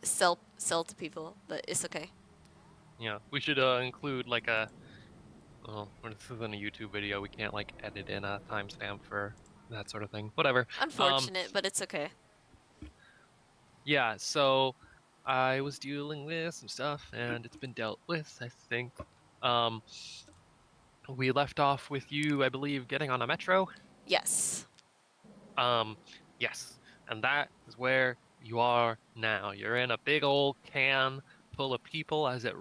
sell to people, but it's okay. Yeah, we should include like a well, when this isn't a YouTube video, we can't like edit in a timestamp for that sort of thing. Whatever. Um, Unfortunate, but it's okay. yeah, so I was dealing with some stuff and it's been dealt with, I think. Um, we left off with you, I believe, getting on a metro. Yes, Um, yes, and that is where you are now. You're in a big old can full of people as it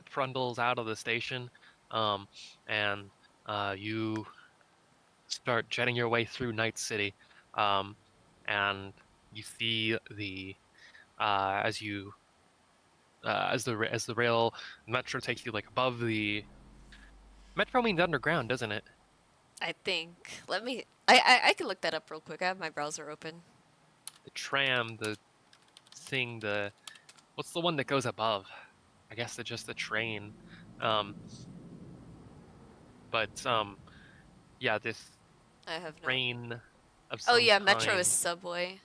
trundles out of the station. Um, and you start jetting your way through Night City. Um, and you see the as you as the rail metro takes you like above the metro means underground, doesn't it? I think. Let me. I can look that up real quick. I have my browser open. The tram, the thing, the what's the one that goes above? I guess it's just the train. Um, but yeah, this I have no. train of Oh some yeah, Metro is kind. subway.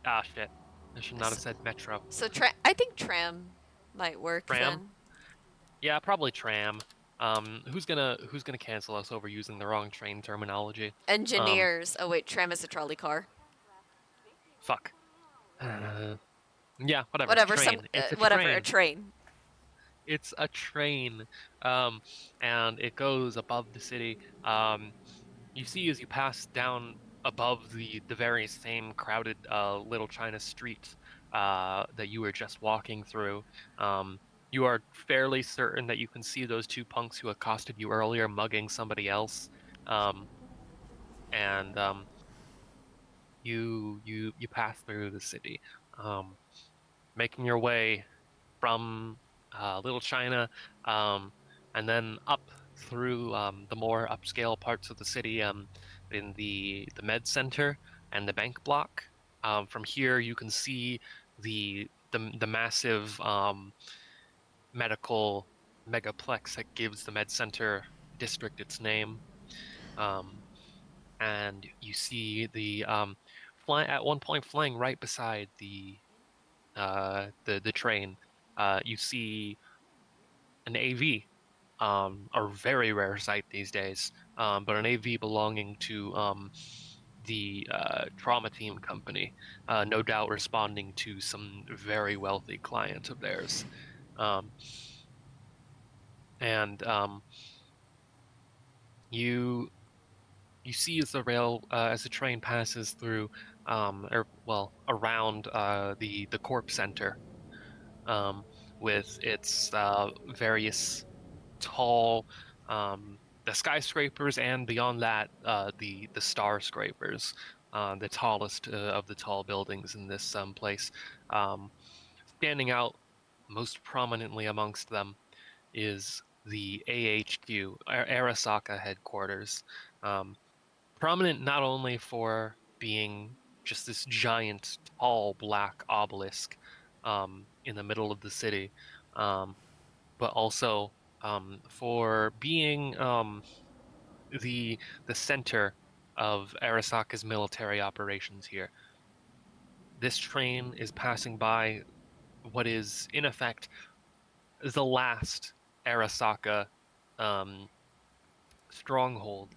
Ah, shit. I should not So, have said metro. so I think tram might work Tram? then. Yeah, probably tram. Who's gonna cancel us over using the wrong train terminology? Um, Engineers. Oh wait, tram is a trolley car. fuck. Yeah, whatever. Whatever. Train. It's a Whatever. A train. train. It's a train. Um, and it goes above the city. You see as you pass down above the very same crowded Little China street that you were just walking through. Um, you are fairly certain that you can see those two punks who accosted you earlier mugging somebody else. Um, and you pass through the city, um, making your way from Little China, um, and then up through the more upscale parts of the city, in the Med Center and the Bank Block. From here, you can see the massive medical megaplex that gives the Med Center district its name. Um, and you see the fly at one point flying right beside the train. You see an AV, a very rare sight these days, but an AV belonging to the trauma team company, no doubt responding to some very wealthy client of theirs. Um, and you you see as as the train passes through, or well, around the Corp Center, um, with its various tall, the skyscrapers, and beyond that, the star scrapers, the tallest of the tall buildings in this place. Um, Standing out most prominently amongst them is the AHQ, Arasaka headquarters. Um, Prominent not only for being just this giant, tall, black obelisk in the middle of the city, um, but also for being the center of Arasaka's military operations here. This train is passing by what is, in effect, the last Arasaka um, stronghold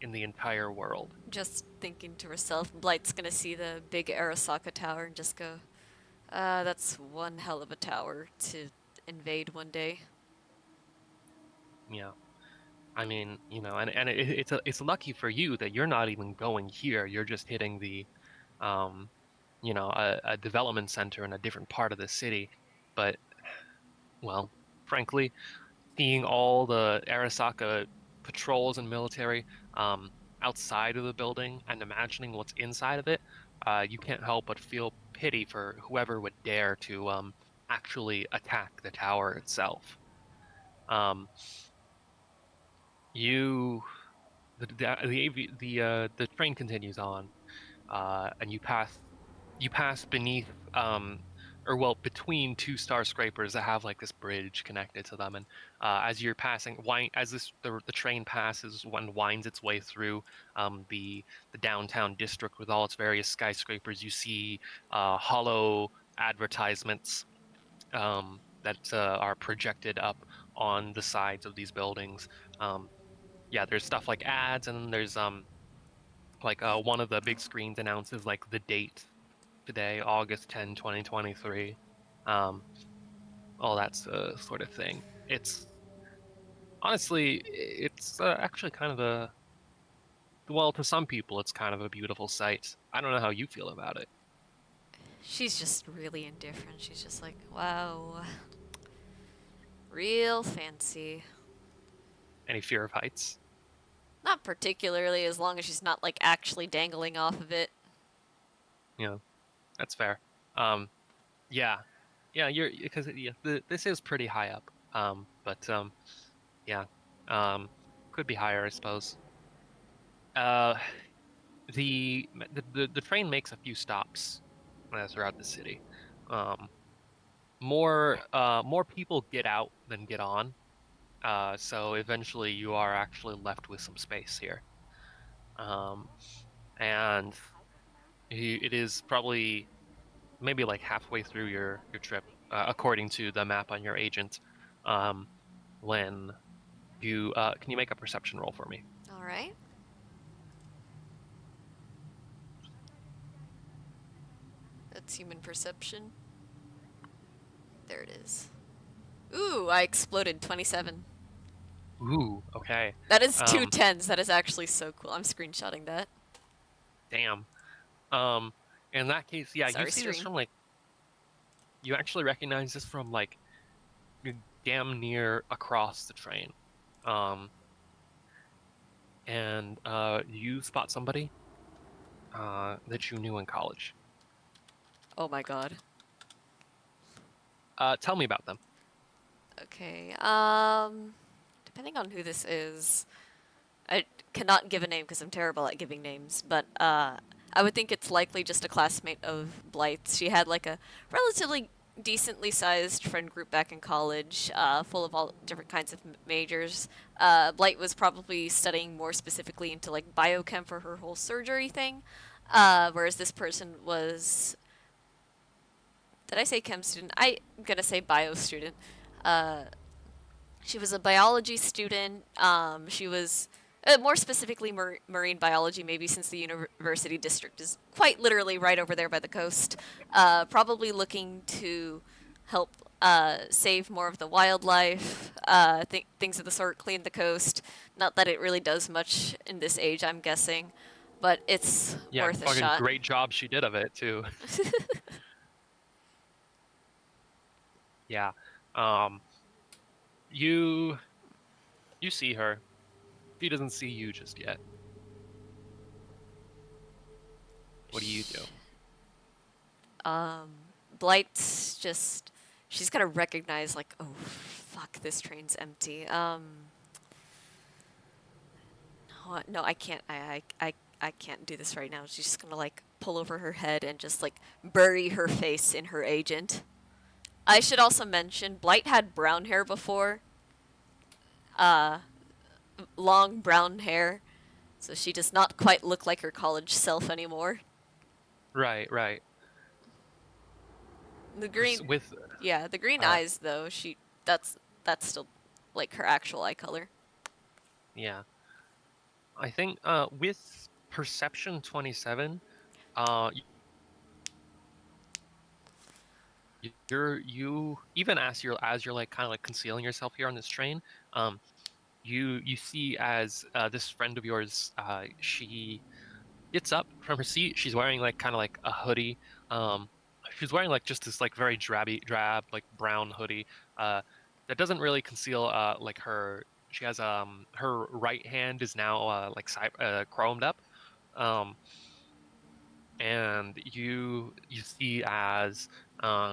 in the entire world. Just thinking to herself, Blight's gonna see the big Arasaka tower and just go, that's one hell of a tower to invade one day. Yeah, I mean, and it's lucky for you that you're not even going here. You're just hitting the um, a development center in a different part of the city. But, well, frankly, seeing all the Arasaka patrols and military um, outside of the building and imagining what's inside of it, you can't help but feel pity for whoever would dare to actually attack the tower itself. Um, you, the AV, the train continues on, and you pass. you pass beneath or well between two skyscrapers that have like this bridge connected to them, and as you're passing wind as the train passes and winds its way through the downtown district with all its various skyscrapers, you see hollow advertisements that are projected up on the sides of these buildings. Yeah, there's stuff like ads, and then there's like one of the big screens announces like the date today, August 10, 2023. Um, all that sort of thing. It's honestly, it's actually kind of well, to some people, it's kind of a beautiful sight. I don't know how you feel about it. She's just really indifferent. She's just like, wow, real fancy. Any fear of heights? Not particularly, as long as she's not like actually dangling off of it. You know, that's fair. Um, yeah, yeah, you're because yeah, this is pretty high up. But yeah, um, could be higher, I suppose. Uh, the train makes a few stops throughout the city. Um, more people get out than get on. So eventually you are actually left with some space here. Um, and it is probably maybe like halfway through your trip, according to the map on your agent. Um, when you can you make a perception roll for me? All right. That's human perception. There it is. Ooh, I exploded 27. Ooh, okay. That is two Um, tens. That is actually so cool. I'm screenshotting that. damn. Um, in that case, yeah, you Sorry, see this stream. from like you actually recognize this from like damn near across the train. Um, and you spot somebody that you knew in college. Oh my god. Tell me about them. Okay. Depending on who this is, I cannot give a name because I'm terrible at giving names, but I would think it's likely just a classmate of Blythe's. She had like a relatively decently sized friend group back in college, full of all different kinds of majors. Blythe was probably studying more specifically into like biochem for her whole surgery thing, whereas this person was. Did I say chem student? I'm gonna say bio student. Uh, she was a biology student. She was more specifically marine biology, maybe since the university district is quite literally right over there by the coast. Probably looking to help save more of the wildlife, things of the sort, clean the coast. Not that it really does much in this age, I'm guessing, but it's Yeah, worth a fucking shot. great job she did of it too. Yeah. Um, you you see her. She doesn't see you just yet. What do you do? Um, Blight's just she's gonna recognize like, oh fuck, this train's empty. No, I can't. I can't do this right now. She's just gonna like pull over her head and just like bury her face in her agent. I should also mention Blight had brown hair before, uh, long brown hair, so she does not quite look like her college self anymore. Right, right. The green, With yeah, the green uh, eyes though. That's still like her actual eye color. yeah. I think with Perception 27, you even as you're like kind of like concealing yourself here on this train, um, you see as this friend of yours, she gets up from her seat. She's wearing like kind of like a hoodie. Um, she's wearing like just this like very drab like brown hoodie. That doesn't really conceal like her. She has her right hand is now like chromed up. Um, and you see as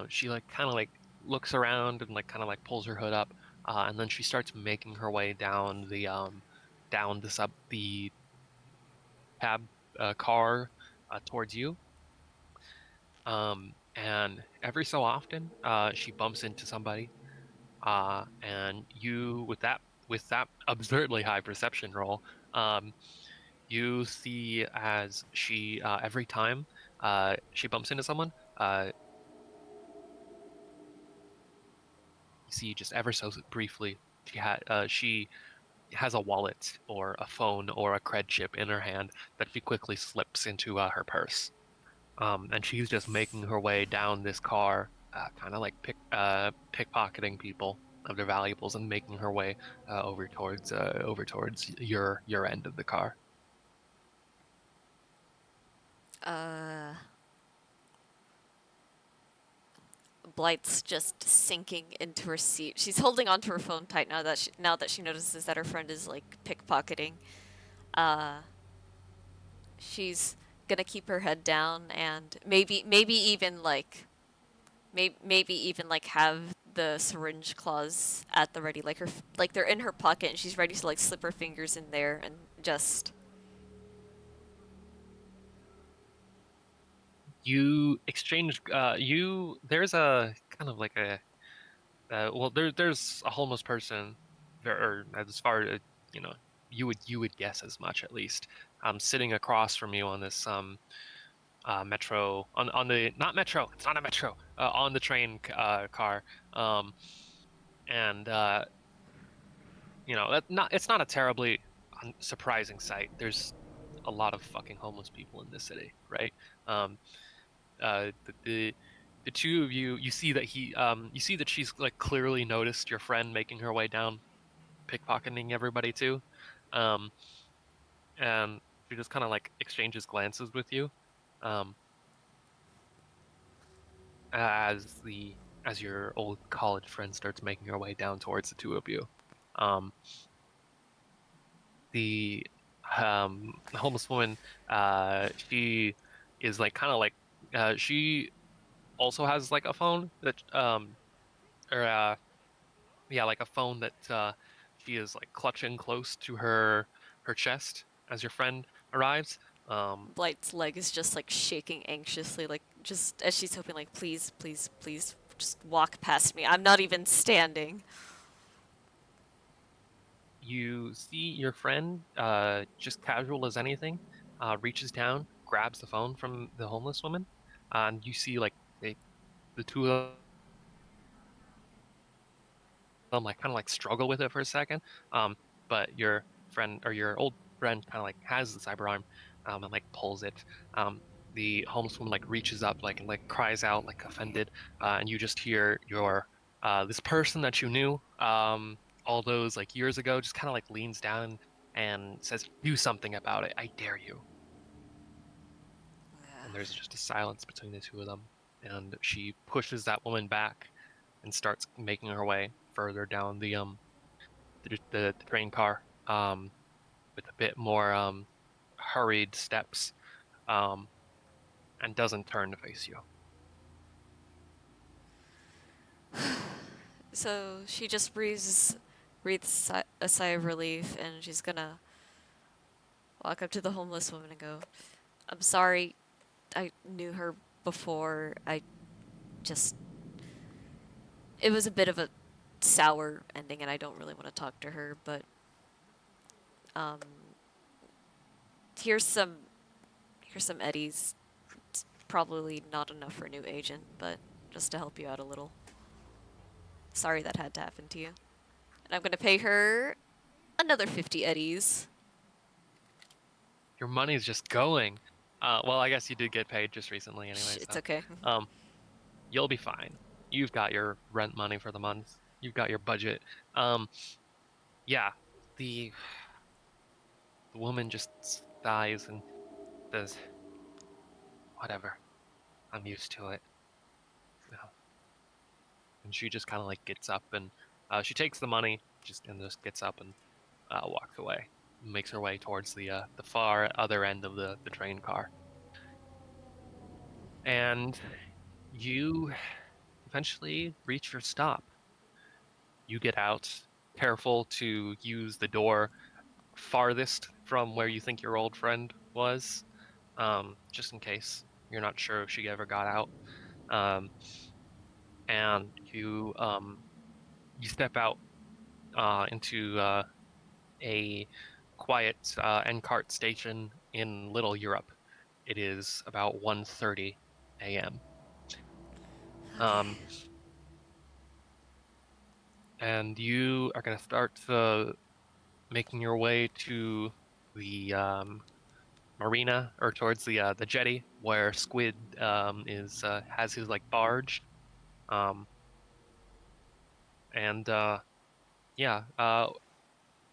she like kind of like looks around and like kind of like pulls her hood up, and then she starts making her way down the cab car towards you. And every so often, she bumps into somebody, and you with that absurdly high perception roll, um, you see as she every time she bumps into someone, you see just ever so briefly she has a wallet or a phone or a cred chip in her hand that she quickly slips into her purse. And she's just making her way down this car, kind of like pickpocketing people of their valuables and making her way over towards your end of the car. Uh, Blight's just sinking into her seat. She's holding onto her phone tight now that she notices that her friend is like pickpocketing. Uh, she's gonna keep her head down and maybe even like maybe even like have the syringe claws at the ready, like they're in her pocket and she's ready to like slip her fingers in there and just You exchange you there's a kind of like a there's a homeless person there, or as far as you know you would guess as much at least, sitting across from you on this metro on the not metro, it's not a metro, on the car, um and that not it's not a terribly surprising sight. There's a lot of fucking homeless people in this city, right? um the two of you, you see that she's like clearly noticed your friend making her way down, pickpocketing everybody too. um and she just kind of like exchanges glances with you, um as the as your old college friend starts making her way down towards the two of you. um the the homeless woman, she is like kind of like she also has like a phone that or yeah, like a phone that she is like clutching close to her chest as your friend arrives. Um, Blight's leg is just like shaking anxiously, like just as she's hoping, like, please, please, please, just walk past me. I'm not even standing. you see your friend, just casual as anything, reaches down, grabs the phone from the homeless woman, and you see like the two of like kind of like struggle with it for a second. Um, but your friend or your old friend kind of like has the cyber arm, and like pulls it. The homeless woman like reaches up like and like cries out like offended, and you just hear your this person that you knew all those like years ago just kind of like leans down and says, "Do something about it. I dare you." And there's just a silence between the two of them, and she pushes that woman back and starts making her way further down the train car, with a bit more hurried steps, um, and doesn't turn to face you. So she just breathes a sigh of relief, and she's gonna walk up to the homeless woman and go, "I'm sorry, I knew her before. I just it was a bit of a sour ending, and I don't really want to talk to her. But um, here's some eddies. It's probably not enough for a new agent, but just to help you out a little. Sorry that had to happen to you. And I'm gonna pay her another 50 eddies. Your money's just going. Well, I guess you did get paid just recently anyway, It's so okay. um, you'll be fine. You've got your rent money for the month. You've got your budget. Um, yeah, the the woman just sighs and says, "Whatever. I'm used to it." And she just kind of like gets up and she takes the money, just gets up and walks away, makes her way towards the far other end of the train car, and you eventually reach your stop. You get out, careful to use the door farthest from where you think your old friend was, just in case. You're not sure if she ever got out. Um, and you step out into a quiet N-Cart station in Little Europe. It is about 1:30 a.m. Okay. Um, and you are going to start making your way to the marina or towards the jetty where Squid is has his like barge. Um, and yeah, are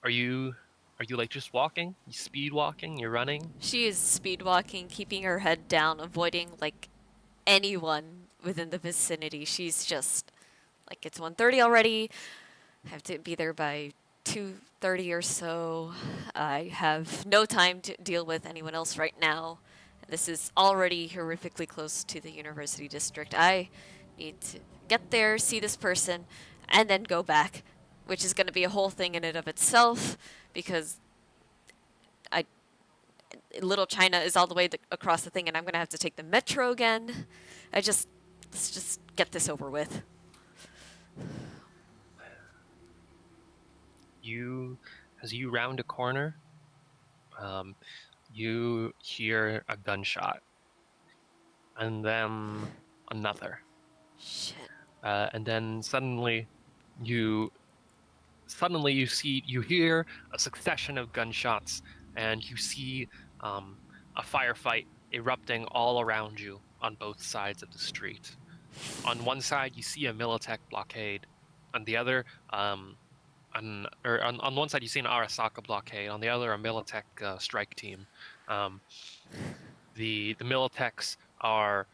you are you like just walking? You speed walking? You're running? She is speed walking, keeping her head down, avoiding like anyone within the vicinity. She's just like it's 1:30 already. I have to be there by 2:30 or so. I have no time to deal with anyone else right now. This is already horrifically close to the university district. I need to get there, see this person, and then go back, which is going to be a whole thing in and of itself because I Little China is all the way across the thing, and I'm going to have to take the metro again. Let's just get this over with. You as you round a corner, um, you hear a gunshot and then another. Shit. And then you suddenly you hear a succession of gunshots and you see um, a firefight erupting all around you on both sides of the street. On one side you see a Militech blockade, on the other on one side you see an Arasaka blockade, on the other a Militech strike team. Um, the Militechs are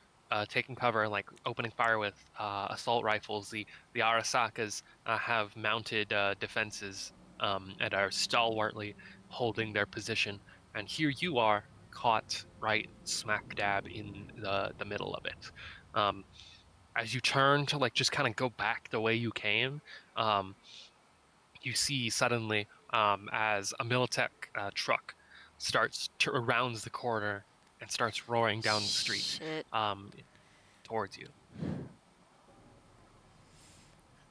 taking cover and like opening fire with assault rifles. The Arasakas have mounted defenses and are stalwartly holding their position. And here you are caught right smack dab in the middle of it. Um, as you turn to like just kind of go back the way you came, um, you see suddenly as a Militech truck rounds the corner and starts roaring down the street Shit. um, towards you.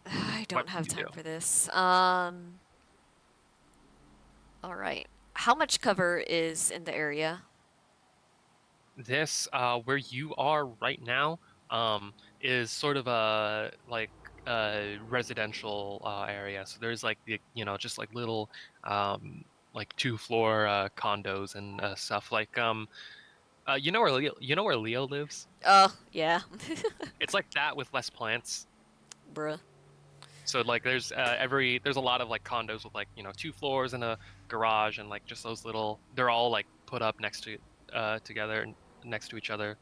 I What don't do have you do? time for this. All right. How much cover is in the area? This where you are right now is sort of a like residential area. So there's like the just like little like two-floor condos and stuff like you know where Leo lives? Oh, yeah. It's like that with less plants. Bruh. So like there's a lot of like condos with like two floors and a garage and like just those little they're all like put up next to together and next to each other.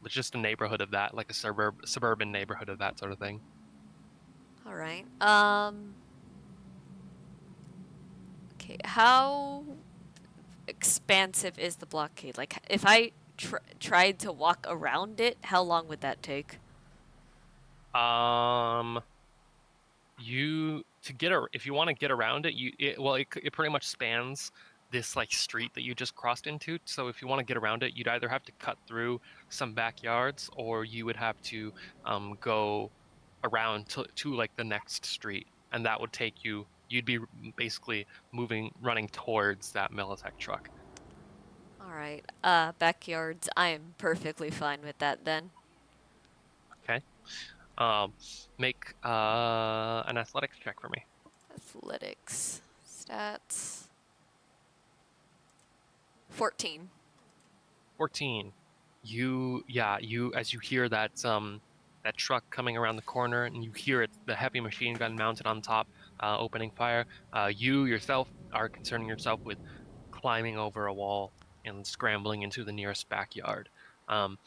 It's just a neighborhood of that, like a suburban neighborhood of that sort of thing. All right. Okay. How expansive is the blockade? Like, if I tried to walk around it, how long would that take? Um you to get a if you want to get around it it pretty much spans this like street that you just crossed into, so if you want to get around it you'd either have to cut through some backyards or you would have to go around to like the next street, and that would take you'd be basically running towards that Militech truck. All right. Backyards. I am perfectly fine with that then. Okay. um Make an athletics check for me. Athletics. Stats. 14. 14. You as you hear that truck coming around the corner and you hear the heavy machine gun mounted on top opening fire, you yourself are concerning yourself with climbing over a wall and scrambling into the nearest backyard. Um,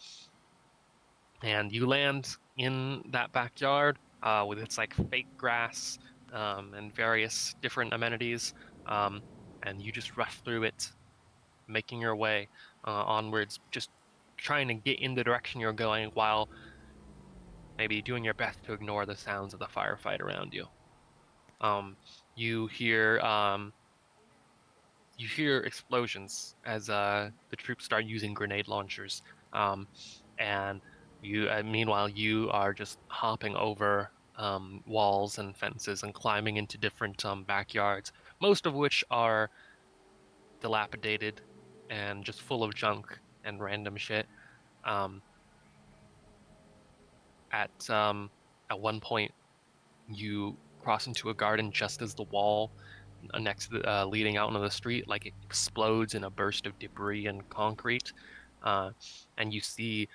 and you land in that backyard with its like fake grass and various different amenities, um, and you just rush through it, making your way onwards, just trying to get in the direction you're going while maybe doing your best to ignore the sounds of the firefight around you. Um, you hear um, you hear explosions as the troops start using grenade launchers. Um, and meanwhile, you are just hopping over walls and fences and climbing into different backyards, most of which are dilapidated and just full of junk and random shit. Um, at at one point, you cross into a garden just as the wall next to leading out into the street like it explodes in a burst of debris and concrete, uh, and you see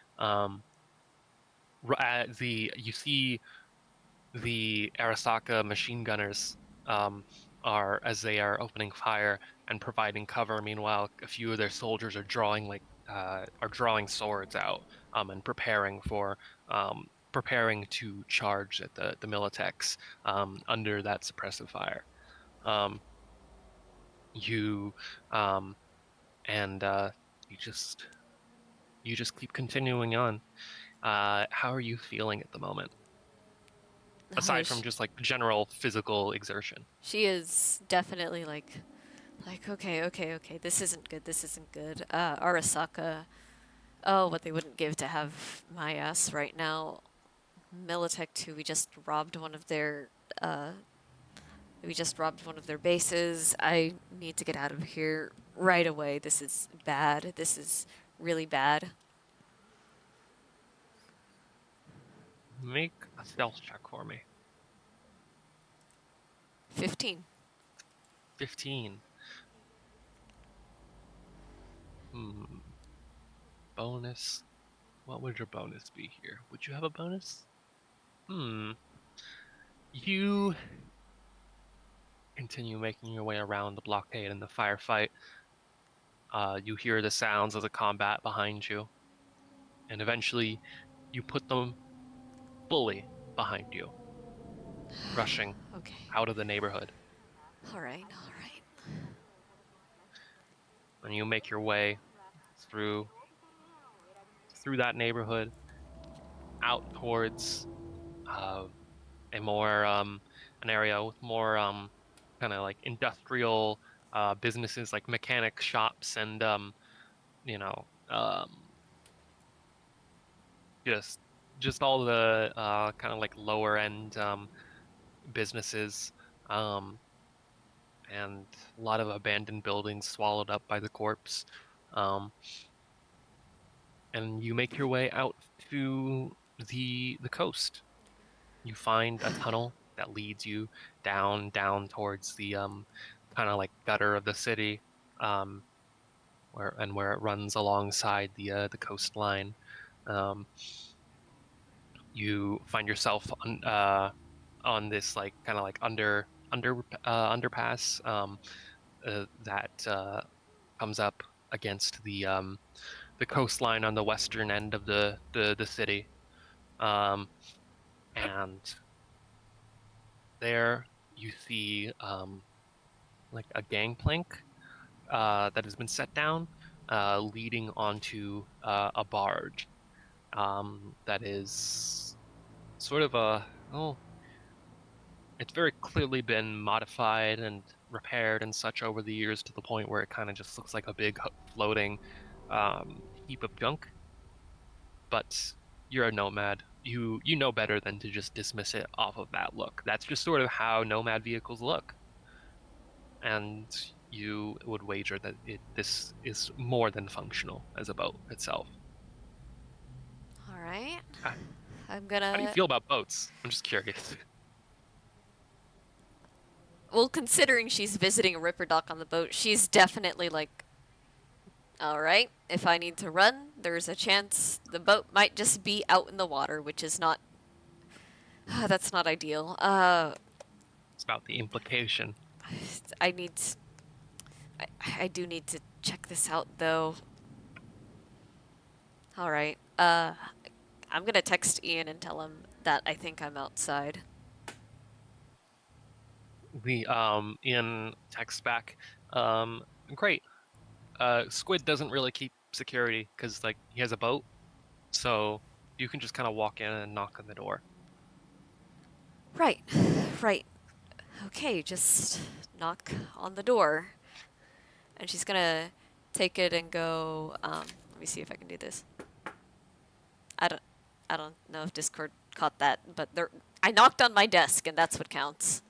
you see the Arasaka machine gunners are as they are opening fire and providing cover. Meanwhile, a few of their soldiers are drawing swords out and preparing to charge at the Militex under that suppressive fire. Um, you um, and you just you just keep continuing on. How are you feeling at the moment, Oh, aside from just like general physical exertion? she is definitely like okay, okay, okay. This isn't good. This isn't good. Arasaka. Oh, what they wouldn't give to have my ass right now. Militech 2, uh we just robbed one of their bases. I need to get out of here right away. This is bad. This is really bad. Make a stealth check for me. 15. 15. Hmm. Bonus. What would your bonus be here? Would you have a bonus? Hmm. You continue making your way around the blockade and the firefight. You hear the sounds of the combat behind you, and eventually you put them fully behind you, rushing Okay. out of the neighborhood. All right. All right. And you make your way through through that neighborhood out towards uh, a more an area with more kind of like industrial businesses like mechanic shops and you know just just all the kind of like lower end businesses um and a lot of abandoned buildings swallowed up by the corpse. Um, and you make your way out to the coast. You find a tunnel that leads you down towards the kind of like gutter of the city, um, where it runs alongside the coastline. Um, you find yourself on this like kind of like underpass that comes up against the coastline on the western end of the city. Um, and there you see like a gangplank that has been set down, leading onto a barge that is sort of it's very clearly been modified and repaired and such over the years to the point where it kind of just looks like a big floating heap of junk. But you're a nomad. You know better than to just dismiss it off of that look. That's just sort of how nomad vehicles look. And you would wager that this is more than functional as a boat itself. All right. How, I'm how do you gonna. feel about boats? I'm just curious. Well, considering she's visiting a Ripper Dock on the boat, she's definitely like, all right, if I need to run, there's a chance the boat might just be out in the water, which is not. That's not ideal. It's about the implication. I need. I do need to check this out though. All right. I'm gonna text Ian and tell him that I think I'm outside. The in text back, um, great. Squid doesn't really keep security because like he has a boat, so you can just kind of walk in and knock on the door. Right. Right. Okay, just knock on the door. And she's gonna take it and go, let me see if I can do this. I don't know if Discord caught that, but I knocked on my desk, and that's what counts.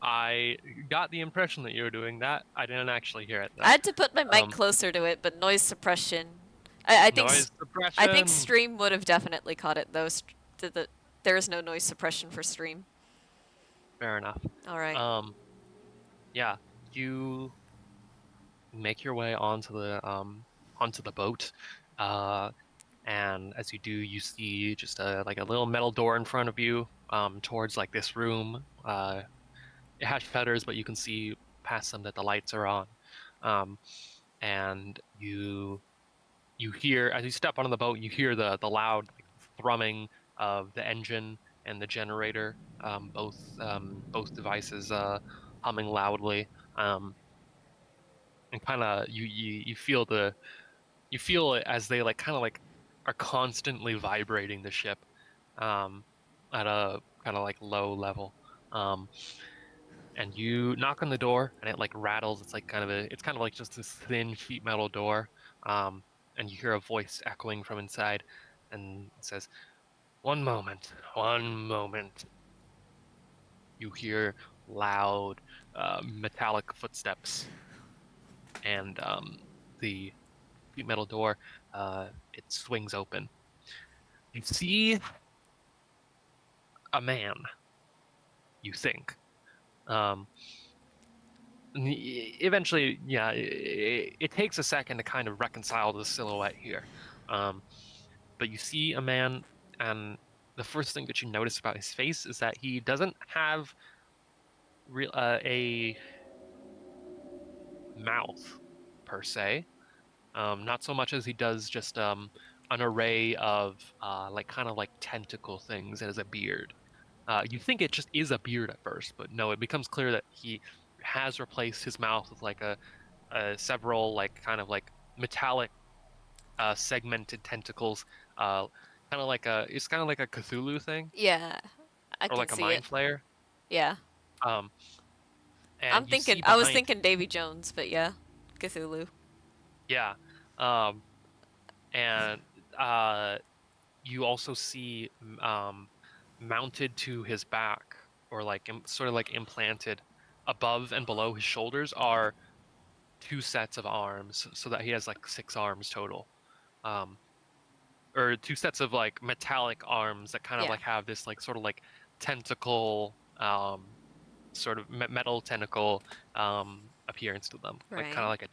I got the impression that you were doing that. I didn't actually hear it I though. had to put my mic Um, closer to it, but noise suppression. I think Noise I think suppression. stream would have definitely caught it though. There is no noise suppression for stream. Fair enough. All right. Um, yeah, you make your way onto the boat. Uh, and as you do, you see just a like a little metal door in front of you, towards like this room. It has shutters, but you can see past them that the lights are on. Um, and you hear as you step onto the boat, you hear the loud like, thrumming of the engine and the generator, both devices humming loudly. And kind of you feel you feel it as they like kind of like are constantly vibrating the ship, um, at a kind of like low level. Um, and you knock on the door and it like rattles. It's kind of like just this thin sheet metal door. And you hear a voice echoing from inside, and it says, "One moment, one moment." You hear loud, metallic footsteps, and the sheet metal door, it swings open. You see a man, you think. Um, Eventually, yeah, it takes a second to kind of reconcile the silhouette here. Um, but you see a man, and the first thing that you notice about his face is that he doesn't have a mouth per se. Not so much as he does just an array of like kind of like tentacle things as a beard. You think it just is a beard at first, but no, it becomes clear that he has replaced his mouth with like a several like kind of like metallic segmented tentacles, uh, kind of like it's kind of like a Cthulhu thing Yeah, I or can like a see it. mind flayer. Yeah. Um, and you see I was behind, thinking Davy Jones, but yeah, Cthulhu. yeah, um, and uh, you also see mounted to his back or like sort of like implanted above and below his shoulders are two sets of arms, so that he has like six arms total. Um, or two sets of like metallic arms that kind of Yeah. like have this like sort of like tentacle, sort of metal tentacle appearance to them, like Right. kind of like a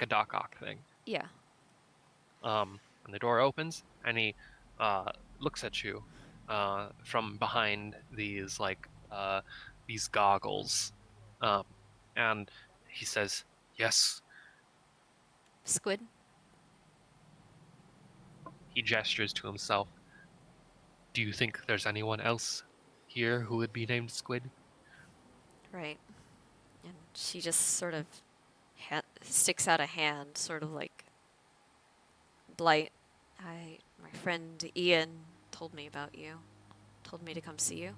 Doc Ock thing. Yeah. And the door opens, and he looks at you from behind these goggles, um, and he says, "Yes." Squid. He gestures to himself. "Do you think there's anyone else here who would be named Squid?" Right. And she just sort of sticks out a hand, sort of like blight. My friend Ian told me about you. Told me to come see you.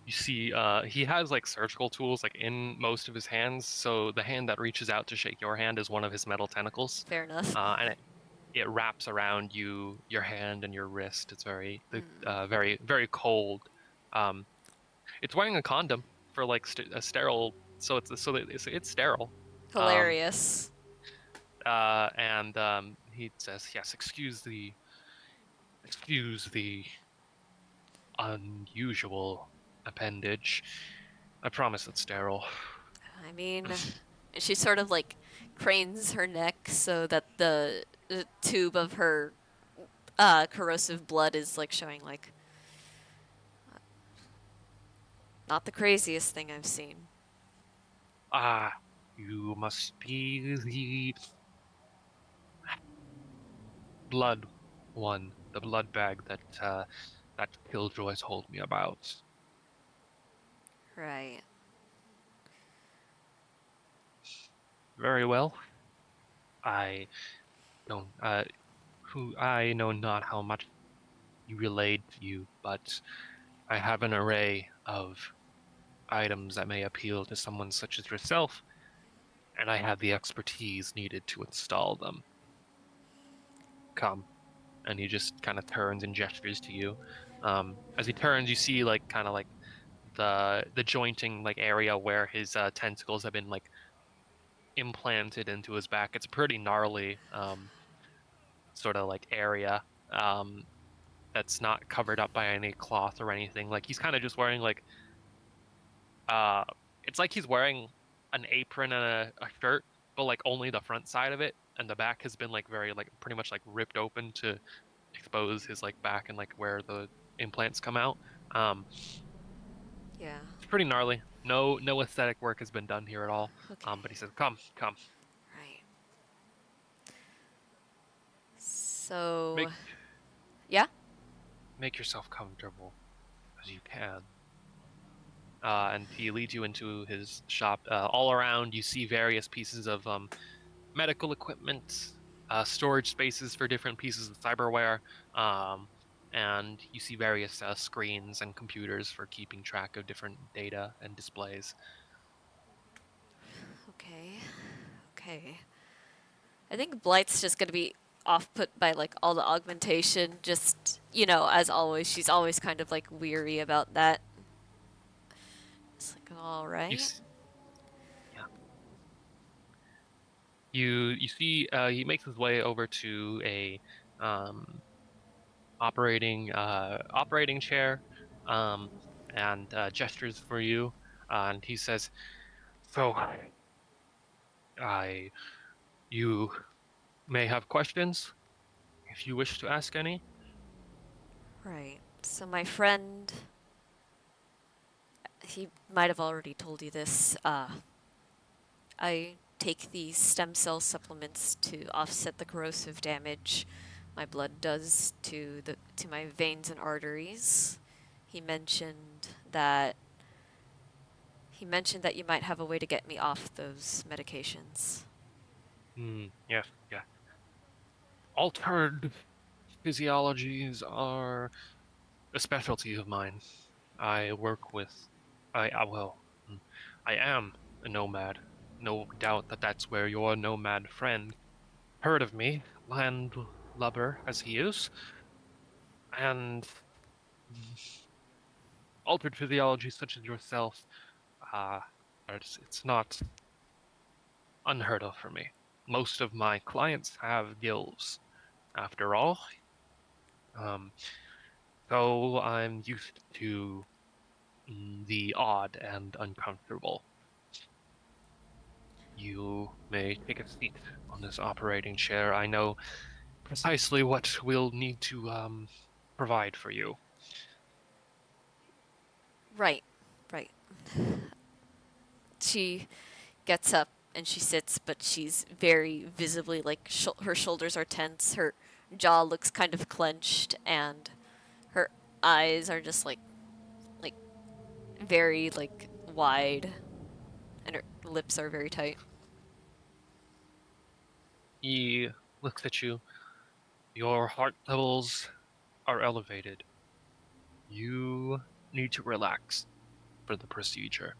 You see, he has like surgical tools like in most of his hands. So the hand that reaches out to shake your hand is one of his metal tentacles, Fair enough. and it wraps around your hand and your wrist. It's Mm. very cold. Um, it's wearing a condom for like a sterile, so it's sterile. Um, Hilarious. and he says, "Yes, excuse the unusual appendage. I promise it's sterile." I mean, she sort of like cranes her neck so that the tube of her corrosive blood is like showing like not the craziest thing I've seen. Ah, you must be the blood one, the blood bag that Killjoy told me about. Right. Very well. I don't who I know not how much you relayed to you, but I have an array of items that may appeal to someone such as yourself, and I have the expertise needed to install them. Come. and he just kind of turns and gestures to you. As he turns, you see like kind of like the jointing like area where his tentacles have been like implanted into his back. It's a pretty gnarly sort of like area that's not covered up by any cloth or anything. Like he's kind of just wearing like uh it's like he's wearing an apron and a shirt, but like only the front side of it, and the back has been like very like pretty much like ripped open to expose his like back and like where the implants come out. Yeah. It's pretty gnarly. No aesthetic work has been done here at all. Okay. But he says, "Come, come, Right. So, make yeah. make yourself comfortable as you can." And he leads you into his shop. All around, you see various pieces of medical equipment, storage spaces for different pieces of cyberware, um, and you see various screens and computers for keeping track of different data and displays. Okay. Okay. I think Blight's just gonna be off put by like all the augmentation. Just, as always, she's always kind of like weary about that. It's like, all You, right. s- yeah, you see, he makes his way over to a um, operating chair, um, and gestures for you, and he says, "So, I you may have questions if you wish to ask any." Right. So my friend, he might have already told you this. I take these stem cell supplements to offset the corrosive damage my blood does to my veins and arteries. He mentioned that he mentioned that you might have a way to get me off those medications. Yes, yeah. Altered physiologies are a specialty of mine. I work with, well, I am a nomad. No doubt that that's where your nomad friend heard of me, landlubber as he is, and altered physiology such as yourself, uh, it's not unheard of for me. Most of my clients have gills, after all, um, so I'm used to the odd and uncomfortable. You may take a seat on this operating chair. I know precisely what we'll need to provide for you. Right, right. She gets up and she sits, but she's very visibly like her shoulders are tense, her jaw looks kind of clenched, and her eyes are just like very like wide, and her lips are very tight. He looks at you. Your heart levels are elevated. You need to relax for the procedure.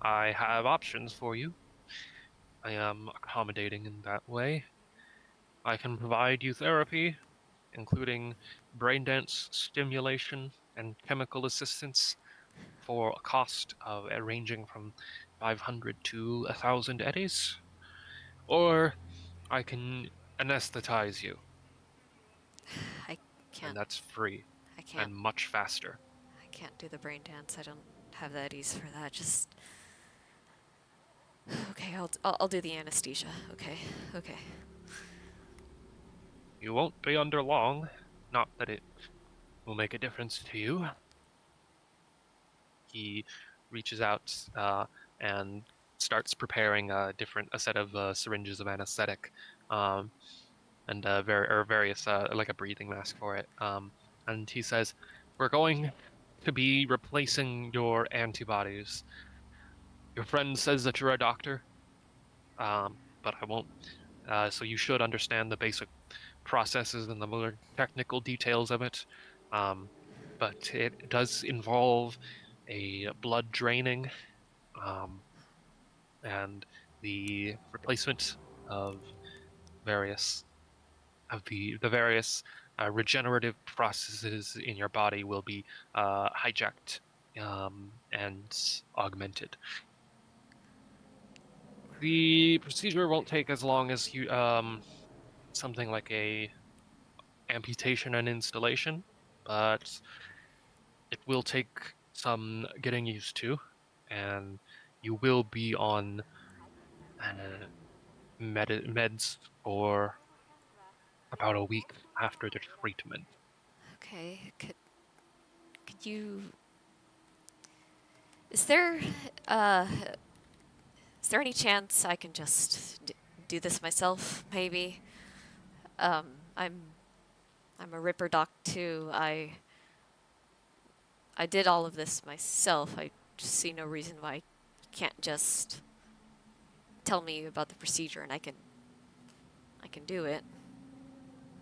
I have options for you. I am accommodating in that way. I can provide you therapy, including brain dance stimulation and chemical assistance for a cost of ranging from 500 to 1,000 eddies, or I can anesthetize you, I can't and that's free I can't and much faster. I can't do the brain dance. I don't have that ease for that. Just okay. I'll do the anesthesia. Okay. Okay. You won't be under long, not that it will make a difference to you. He reaches out and starts preparing a set of syringes of anesthetic, um, and various like a breathing mask for it. And he says, "We're going to be replacing your antibodies. Your friend says that you're a doctor, but I won't. So you should understand the basic processes and the more technical details of it. Um, but it does involve a blood draining, um, and the replacement of various of the various regenerative processes in your body will be hijacked and augmented. The procedure won't take as long as you something like a amputation and installation, but it will take some getting used to, and you will be on uh, meds for about a week after the treatment. Okay, could you is there uh is there any chance I can just do this myself maybe? Um I'm I'm a Ripper Doc too. I did all of this myself. I just see no reason why you can't just tell me about the procedure and I can do it.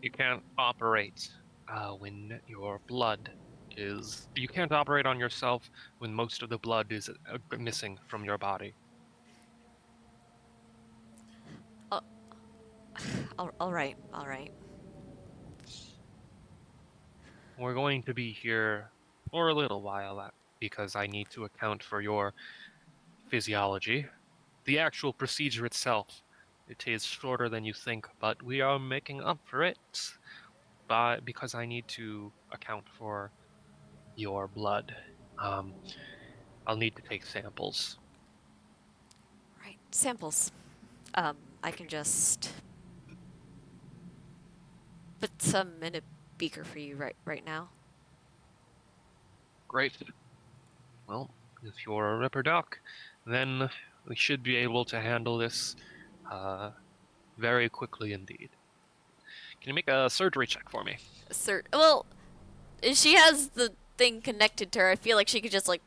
You can't operate when your blood is. You can't operate on yourself when most of the blood is missing from your body. Oh, all right, all right. We're going to be here for a little while because I need to account for your physiology. The actual procedure itself, it is shorter than you think, but we are making up for it because I need to account for your blood. Um, I'll need to take samples. Right, samples. I can just put some in a beaker for you right now. Great. Well, if you're a Ripper Doc, then we should be able to handle this uh, very quickly indeed. Can you make a surgery check for me? Sir, well, she has the thing connected to her. I feel like she could just like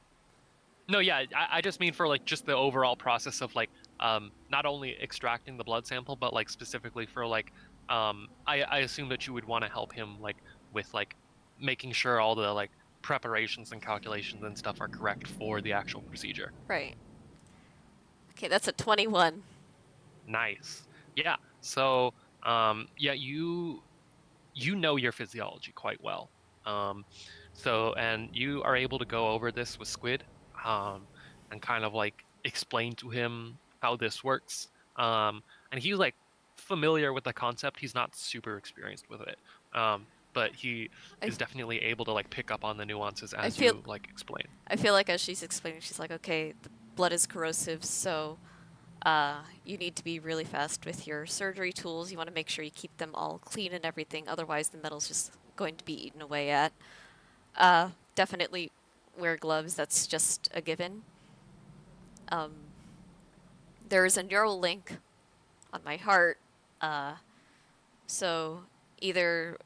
No, yeah, I just mean for like just the overall process of like not only extracting the blood sample, but like specifically for like I assume that you would want to help him like with like making sure all the like preparations and calculations and stuff are correct for the actual procedure. right. Okay, that's a 21. Nice. Yeah. So yeah, you know your physiology quite well. Um, and you are able to go over this with Squid, and kind of like explain to him how this works. And he's like familiar with the concept. He's not super experienced with it. But he I, is definitely able to like pick up on the nuances I as feel you like explain. I feel like as she's explaining, she's like, okay, the blood is corrosive, so you need to be really fast with your surgery tools. You want to make sure you keep them all clean and everything, otherwise the metal's just going to be eaten away at. Definitely wear gloves. That's just a given. Um, there is a neural link on my heart, uh, so either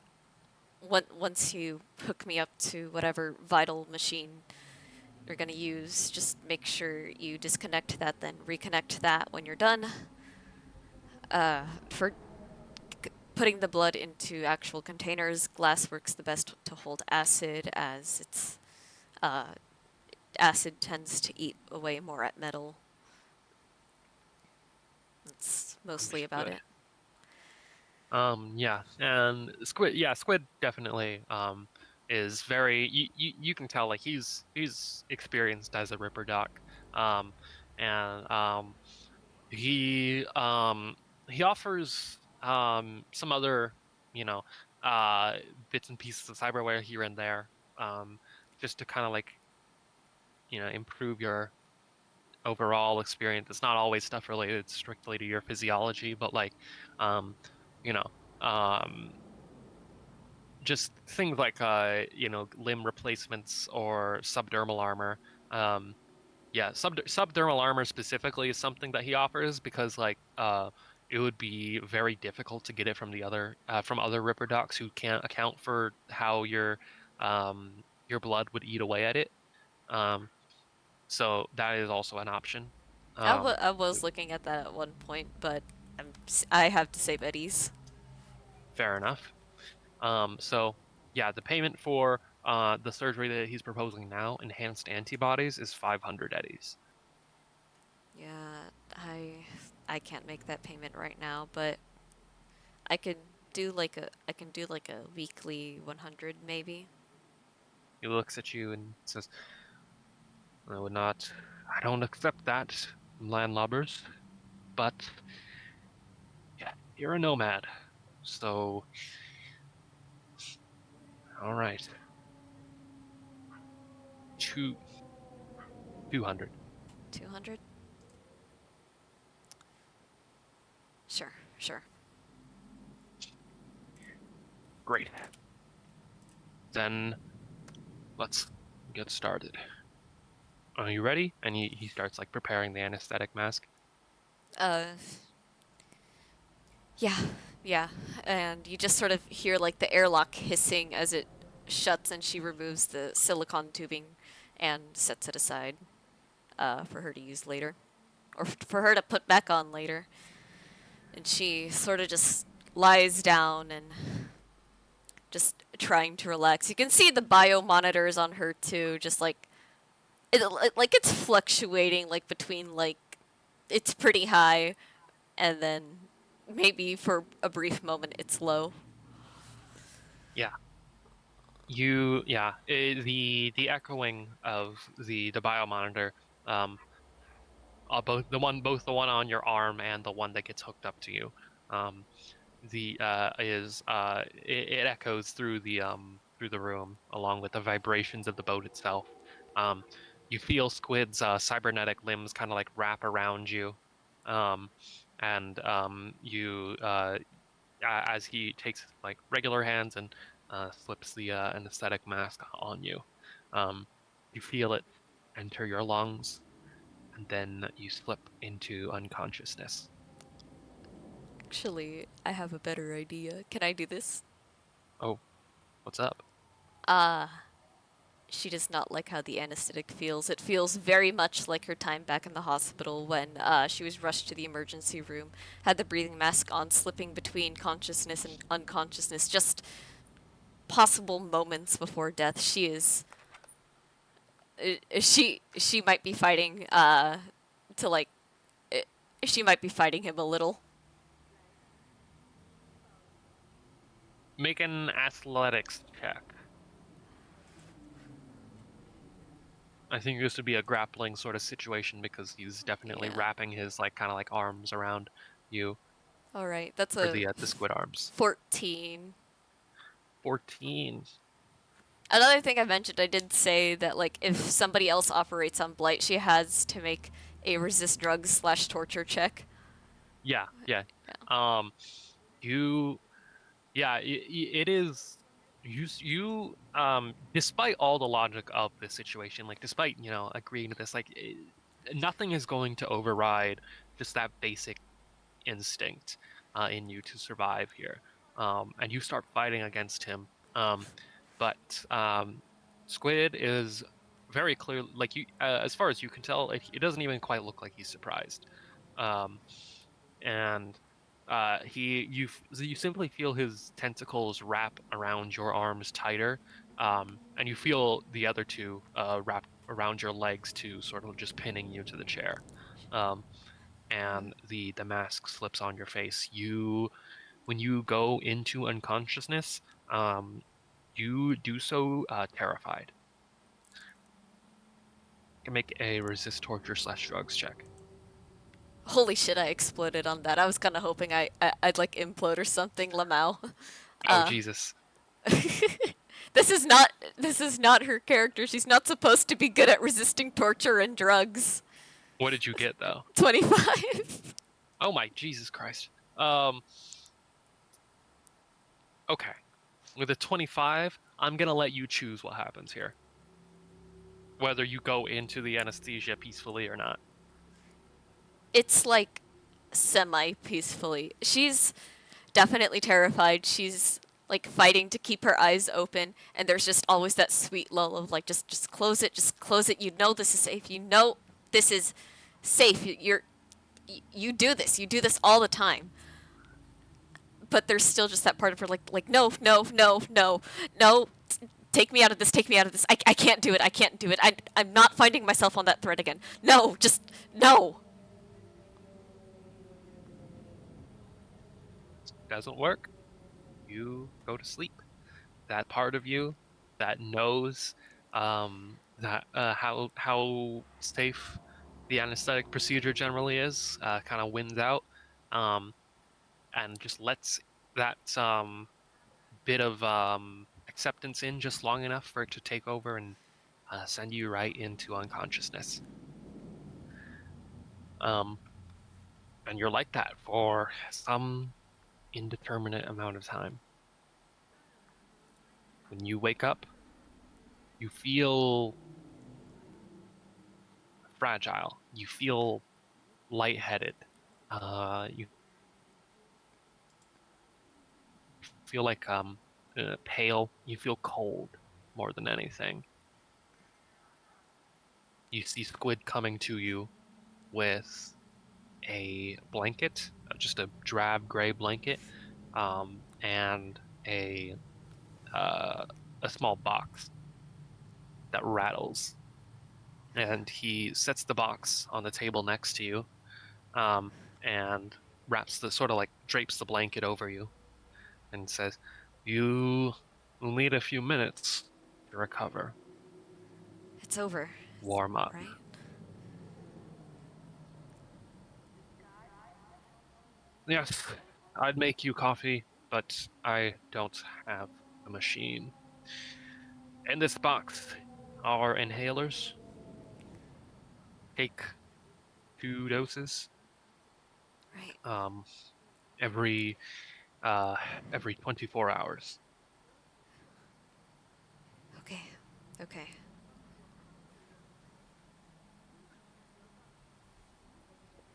once you hook me up to whatever vital machine you're going to use, just make sure you disconnect that, then reconnect that when you're done. For putting the blood into actual containers, glass works the best to hold acid, as it's uh, acid tends to eat away more at metal. That's mostly about Understood. it. Yeah, and Squid definitely is very you can tell like he's experienced as a Ripper Doc. Um and he um he offers some other, you know, uh bits and pieces of cyberware here and there just to kind of like, improve your overall experience. It's not always stuff related strictly to your physiology, but like um you know, um just things like limb replacements or subdermal armor. Um yeah, subdermal armor specifically is something that he offers because like it would be very difficult to get it from other Ripper docs who can't account for how your blood would eat away at it. Um so that is also an option. Um I was looking at that at one point, but I have to save eddies. Fair enough. So yeah, the payment for the surgery that he's proposing now, enhanced antibodies, is 500 eddies. Yeah, I can't make that payment right now, but I could I can do like a weekly 100 maybe. He looks at you and says, I would not, I don't accept that from landlubbers, but yeah, you're a nomad. So, all right, two, 200. 200? Sure, sure. Great. Then let's get started. Are you ready? And he starts like preparing the anesthetic mask. Uh, yeah, yeah. And you just sort of hear like the airlock hissing as it shuts and she removes the silicone tubing and sets it aside for her to use later. Or for her to put back on later. And she sort of just lies down and just trying to relax. You can see the bio monitors on her too, just like it's fluctuating like between like it's pretty high and then maybe for a brief moment it's low. Yeah, the echoing of the biomonitor, um, both the one on your arm and the one that gets hooked up to you, um, the is it echoes through the room along with the vibrations of the boat itself. Um, you feel Squid's cybernetic limbs kind of like wrap around you, um, and you as he takes like regular hands and slips the anesthetic mask on you. Um, you feel it enter your lungs, and then you slip into unconsciousness. Actually, I have a better idea. Can I do this? Oh, what's up? Uh, she does not like how the anesthetic feels. It feels very much like her time back in the hospital when she was rushed to the emergency room, had the breathing mask on, slipping between consciousness and unconsciousness, just possible moments before death. She might be fighting to like uh, she might be fighting him a little. Make an athletics check. I think this would be a grappling sort of situation because he's definitely Yeah. wrapping his like kind of like arms around you All right. That's for a the squid arms. 14. 14. Another thing I mentioned, I did say that like if somebody else operates on Blight, she has to make a resist drugs slash torture check. Yeah, yeah. Yeah. Um, you Yeah, it is. Despite all the logic of this situation, like despite agreeing to this, like nothing is going to override just that basic instinct in you to survive here. And you start fighting against him. But Squid is very clear, like as far as you can tell, it doesn't even quite look like he's surprised. Um, and you simply feel his tentacles wrap around your arms tighter, and you feel the other two wrap around your legs too, sort of just pinning you to the chair. Um, and the mask slips on your face. When you go into unconsciousness, um, you do so terrified. You can make a resist torture slash drugs check. Holy shit! I exploded on that. I was kind of hoping I'd like implode or something, Lamau. Oh Uh, Jesus, this is not her character. She's not supposed to be good at resisting torture and drugs. what did you get though? 25. Oh my Jesus Christ. Um, okay. With a 25, I'm gonna let you choose what happens here. Whether you go into the anesthesia peacefully or not. It's like semi peacefully. She's definitely terrified. She's like fighting to keep her eyes open, and there's just always that sweet lull of like just close it, just close it. You know this is safe. You know this is safe. You do this. You do this all the time. But there's still just that part of her like no, no, no, no, no. Take me out of this. Take me out of this. I can't do it. I can't do it. I'm not finding myself on that thread again. No, just no. Doesn't work. you go to sleep. That part of you that knows that how safe the anesthetic procedure generally is kind of wins out, um, and just lets that bit of acceptance in just long enough for it to take over and send you right into unconsciousness. Um, and you're like that for some indeterminate amount of time. When you wake up, you feel fragile. You feel lightheaded. You feel like pale. You feel cold more than anything. You see Squid coming to you with a blanket, just a drab gray blanket, and uh, a small box that rattles. And he sets the box on the table next to you, um, and wraps the sort of like drapes the blanket over you and says, "You will need a few minutes to recover. It's over, Warm up." right? Yes, I'd make you coffee, but I don't have a machine. In this box are inhalers. Take 2 doses Right. um, every uh, every 24 hours. Okay. Okay.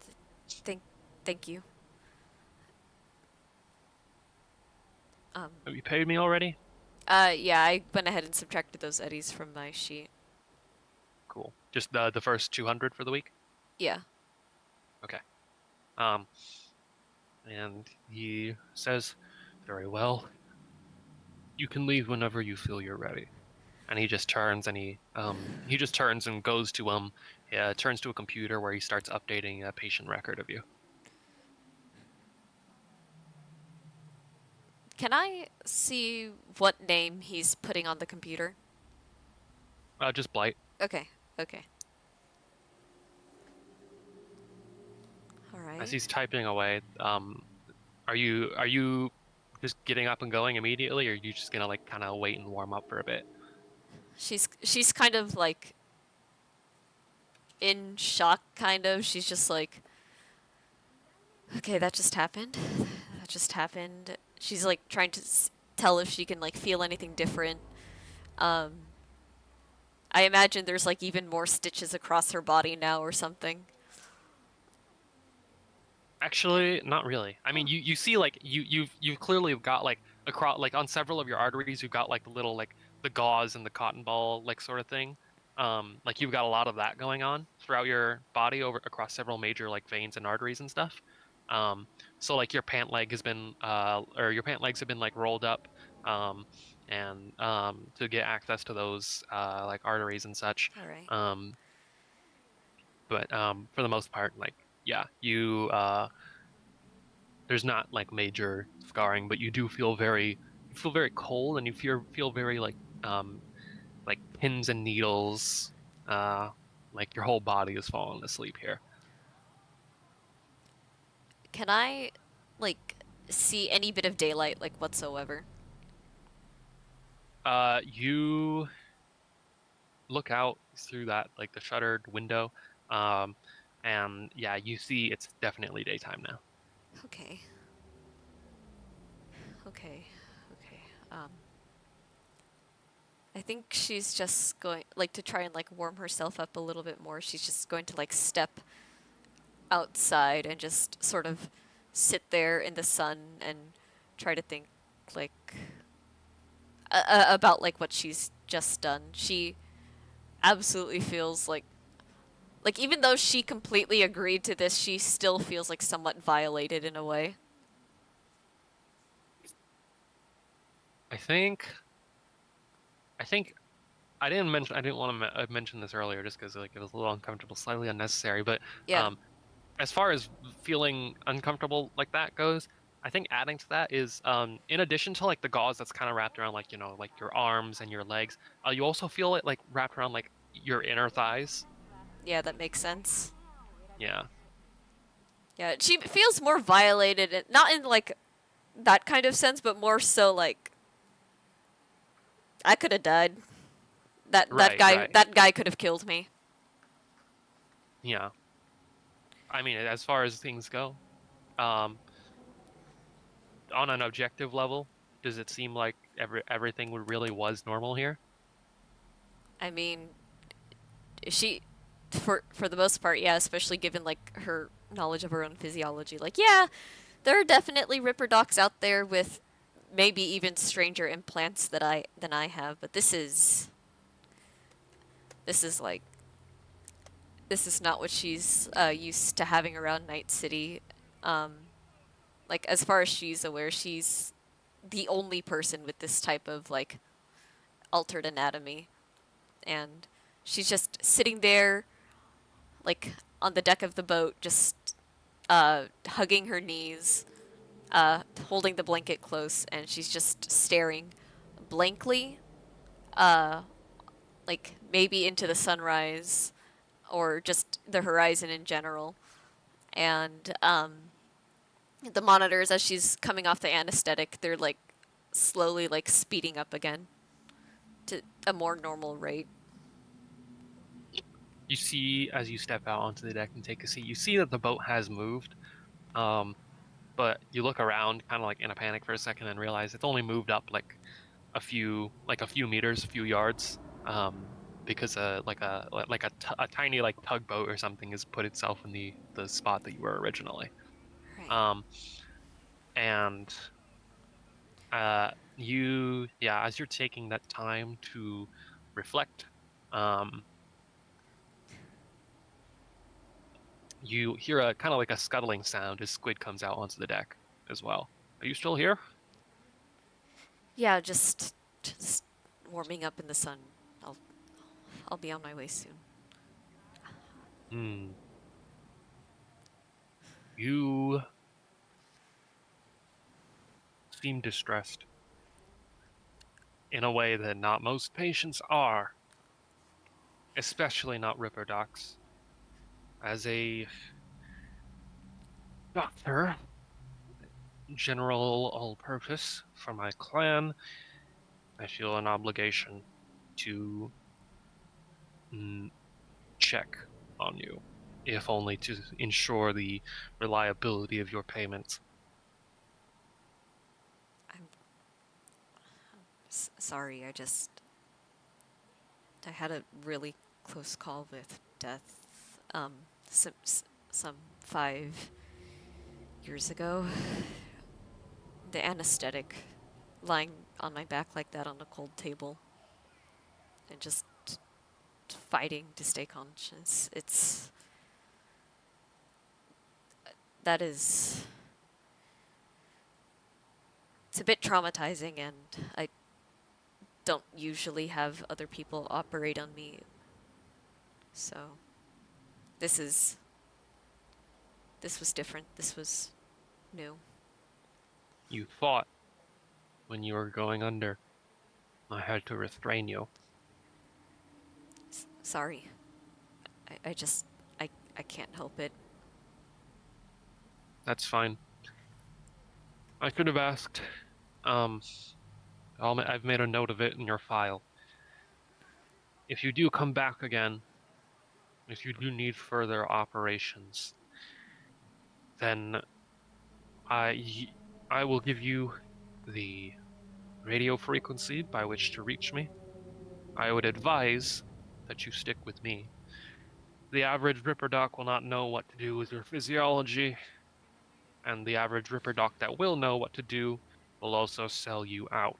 Th- thank thank you. Um Have you paid me already? yeah, I went ahead and subtracted those eddies from my sheet. Cool. Just the first 200 for the week? Yeah. Okay. Um, and he says, "Very well. You can leave whenever you feel you're ready." And he just turns and he just turns and goes to turns to a computer where he starts updating a patient record of you. Can I see what name he's putting on the computer? Just Blight. Okay. Okay. All As right. he's typing away, are you just getting up and going immediately, or are you just gonna like kind of wait and warm up for a bit? She's kind of like in shock kind of. She's just like, "Okay, that just happened. That just happened." She's like trying to tell if she can like feel anything different. Um I imagine there's like even more stitches across her body now or something. Actually, not really. I mean, Oh, you see like you've clearly got like across like on several of your arteries, you've got like the little like the gauze and the cotton ball like sort of thing. Like you've got a lot of that going on throughout your body over across several major like veins and arteries and stuff. Um, so like your pant leg has been or your pant legs have been like rolled up um and to get access to those like arteries and such. all right. Um, but for the most part, like yeah, there's not like major scarring, but you feel very cold and you feel very like pins and needles, uh like your whole body is falling asleep here. Can I like see any bit of daylight like whatsoever? You look out through that like the shuttered window, um and yeah, you see it's definitely daytime now. Okay. Okay. Okay. Um I think she's just going like to try and like warm herself up a little bit more. She's just going to like step outside and just sort of sit there in the sun and try to think like about like what she's just done. She absolutely feels like even though she completely agreed to this, she still feels like somewhat violated in a way. I think I think I didn't want to mention this earlier just because like it was a little uncomfortable, slightly unnecessary, but Yeah. um as far as feeling uncomfortable like that goes, I think adding to that is in addition to like the gauze that's kind of wrapped around like like your arms and your legs, you also feel it like wrapped around like your inner thighs. Yeah, that makes sense. Yeah, Yeah, she feels more violated, not in like that kind of sense, but more so like I could have died. right, right. That guy could have killed me. Yeah. I mean, as far as things go, um, on an objective level, does it seem like everything really was normal here? I mean, she for the most part, yeah, especially given like her knowledge of her own physiology. Like, yeah, there are definitely Ripper docs out there with maybe even stranger implants than I have, but this is like this is not what she's used to having around Night City. Um, like as far as she's aware, she's the only person with this type of like altered anatomy, and she's just sitting there like on the deck of the boat, just hugging her knees, holding the blanket close, and she's just staring blankly, uh, like maybe into the sunrise or just the horizon in general. And the monitors, as she's coming off the anesthetic, they're like slowly like speeding up again to a more normal rate. You see, as you step out onto the deck and take a seat, you see that the boat has moved. Um, but you look around kind of like in a panic for a second and realize it's only moved up like a few meters, a few yards. Because a tiny like tugboat or something has put itself in the spot that you were originally. Right. Um, and yeah, as you're taking that time to reflect, um, you hear a kind of like a scuttling sound as Squid comes out onto the deck as well. Are you still here? Yeah, just warming up in the sun. I'll I'll be on my way soon. Hmm. You seem distressed in a way that not most patients are, especially not Ripper docs. As a doctor, general all-purpose for my clan, I feel an obligation to mm, check on you, if only to ensure the reliability of your payments. I'm sorry. I had a really close call with death. Um, some 5 years ago. The anesthetic, lying on my back like that on a cold table, and just fighting to stay conscious. That is it's a bit traumatizing, and I don't usually have other people operate on me. So this is this was different. This was new. You fought when you were going under. I had to restrain you. Sorry. I just I I can't help it. That's fine. I could have asked. Um, I've made a note of it in your file. If you do come back again, if you do need further operations, then I will give you the radio frequency by which to reach me. I would advise that you stick with me. The average Ripper Doc will not know what to do with your physiology, and the average Ripper Doc that will know what to do will also sell you out.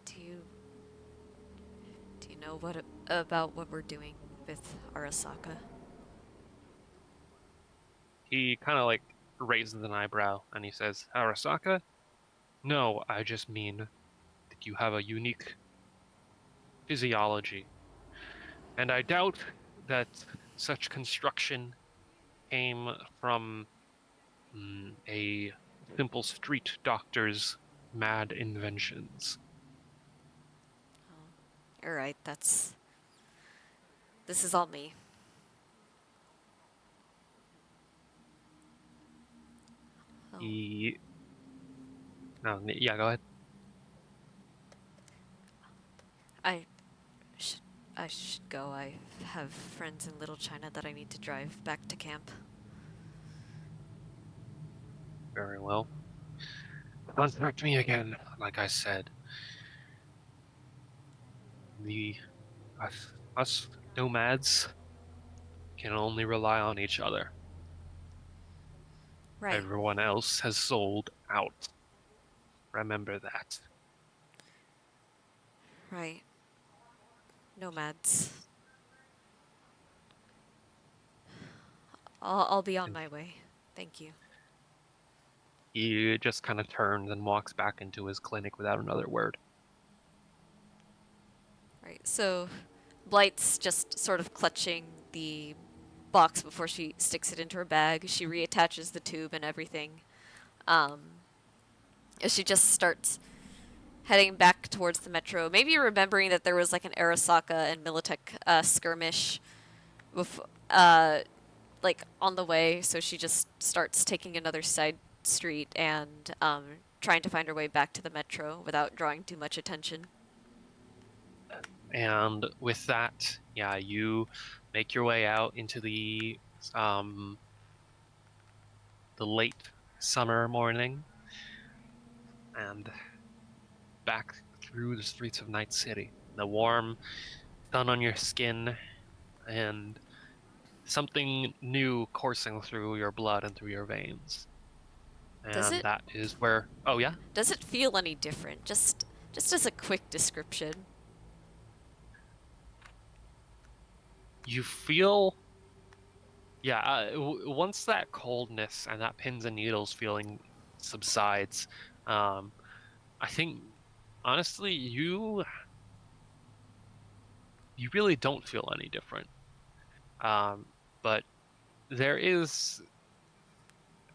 Do you do you know what about what we're doing with Arasaka? He kind of like raises an eyebrow and he says, Arasaka? No, I just mean that you have a unique physiology, and I doubt that such construction came from a simple street doctor's mad inventions. All right, this is all me. Oh, He, no, yeah, go ahead. I should I should go. I have friends in Little China that I need to drive back to camp. Very well. Contact me again. Like I said, the us nomads can only rely on each other. Right, Everyone else has sold out. Remember that. right. Nomads. I'll be on And my way. Thank you. he just kind of turns and walks back into his clinic without another word. Right. So Blight's just sort of clutching the box before she sticks it into her bag. She reattaches the tube and everything. Um, as she just starts heading back towards the metro, maybe remembering that there was like an Arasaka and Militech skirmish like on the way, so she just starts taking another side street and trying to find her way back to the metro without drawing too much attention. And with that, yeah, you make your way out into um the late summer morning and back through the streets of Night City. The warm sun on your skin and something new coursing through your blood and through your veins. Does And it that is where, oh yeah, does it feel any different? Just as a quick description. you feel, yeah, once that coldness and that pins and needles feeling subsides, um, I think honestly, you really don't feel any different. Um, but there is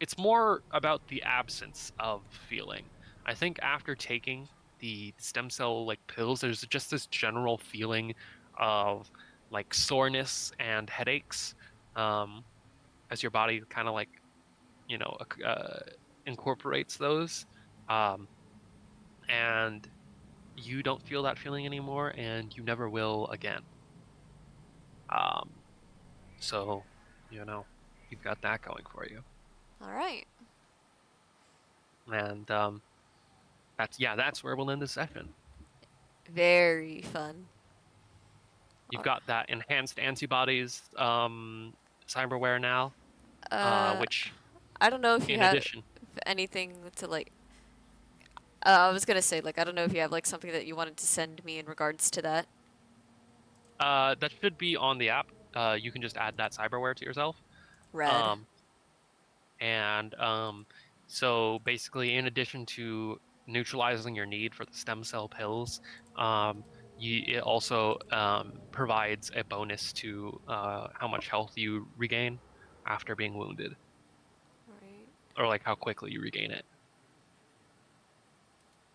it's more about the absence of feeling. I think after taking the stem cell like pills, there's just this general feeling of like soreness and headaches, um, as your body kind of like, you know, incorporates those. Um, and you don't feel that feeling anymore, and you never will again. Um, so, you know, you've got that going for you. All right. And that's where we'll end the session. Very fun. You've All got that enhanced antibodies cyberware now, right. which I don't know if you in have addition, anything to like. I was gonna say like I don't know if you have like something that you wanted to send me in regards to that. that should be on the app. You can just add that cyberware to yourself. Red. Um, and so basically, in addition to neutralizing your need for the stem cell pills, it also provides a bonus to how much health you regain after being wounded, Right. or like how quickly you regain it.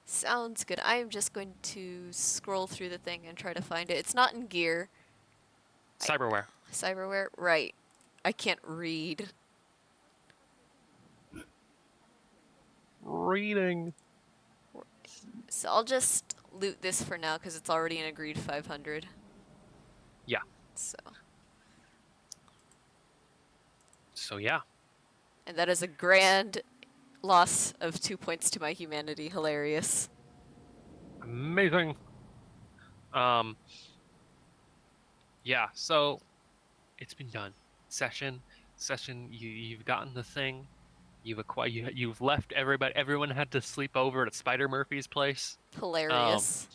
Sounds good. I am just going to scroll through the thing and try to find it. It's not in gear. I Cyberware. cyberware. Right. I can't read. Reading. So I'll just loot this for now because it's already an agreed 500. Yeah. So, So yeah, and that is a grand loss of 2 points to my humanity. Hilarious. amazing. Um, yeah. So it's been done. Session, session. You've gotten the thing. You've left everybody. Everyone had to sleep over at Spider Murphy's place. Um, Hilarious.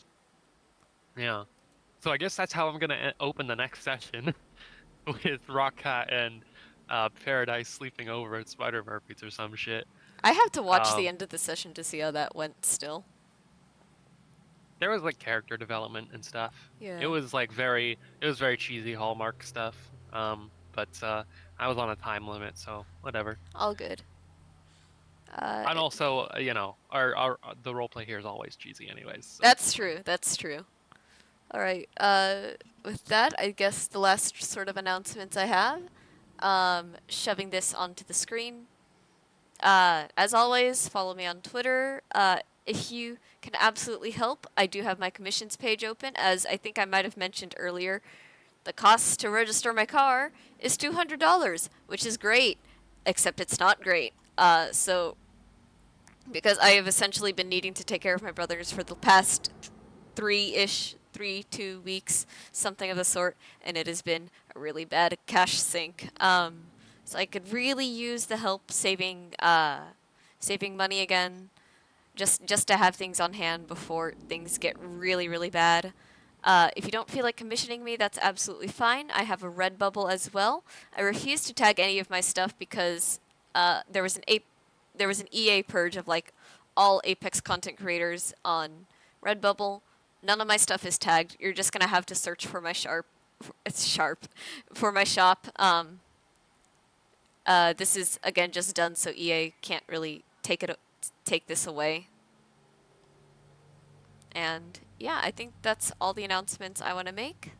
yeah. So I guess that's how I'm gonna open the next session with Rockcat and Paradise sleeping over at Spider Murphy's or some shit. I have to watch the Um, end of the session to see how that went still. there was like character development and stuff. Yeah. It was very cheesy Hallmark stuff. but I was on a time limit, so whatever. All good. Uh, And also, our the roleplay here is always cheesy, anyways. So that's true. That's true. All right. With that, I guess the last sort of announcements I have, shoving this onto the screen. As always, follow me on Twitter. If you can absolutely help, I do have my commissions page open. As I think I might have mentioned earlier, the cost to register my car is $200, which is great, except it's not great. So because I have essentially been needing to take care of my brothers for the past 2 weeks, something of the sort, and it has been a really bad cash sink. So I could really use the help saving money again, just to have things on hand before things get really, really bad. If you don't feel like commissioning me, that's absolutely fine. I have a Redbubble as well. I refuse to tag any of my stuff because there was an EA purge of like all Apex content creators on Redbubble. None of my stuff is tagged. You're just gonna have to search for my it's sharp, for my shop. This is again just done so EA can't really take this away. And yeah, I think that's all the announcements I want to make.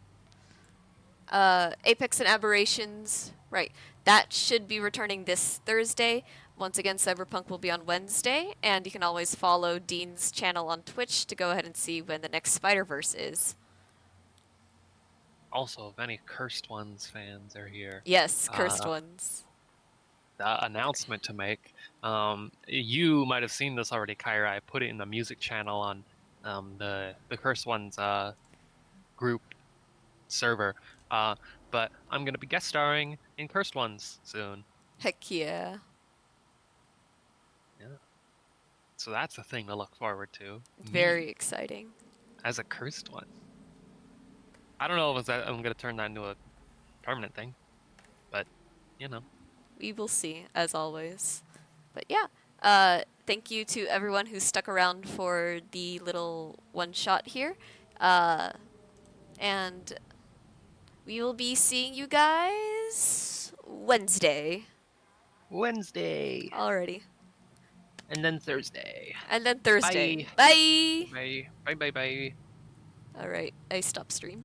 Apex and Aberrations, right? That should be returning this Thursday. Once again, Cyberpunk will be on Wednesday, and you can always follow Dean's channel on Twitch to go ahead and see when the next Spider-Verse is. also, if any Cursed Ones fans are here, Yes, Cursed uh, Ones. the announcement to make. You might have seen this already, Kyra. I put it in the music channel on the Cursed Ones group server. Uh, but I'm gonna be guest starring in Cursed Ones soon. Heck yeah. Yeah. So that's a thing to look forward to. Very Me exciting. as a cursed one. I don't know if I'm gonna turn that into a permanent thing, but you know. We will see, as always. But yeah, thank you to everyone who stuck around for the little one shot here. Uh, and we will be seeing you guys Wednesday. Wednesday Alrighty. and then Thursday. And then Thursday. Bye. Bye! Bye. Bye. Bye. Bye. Alright, I stop stream.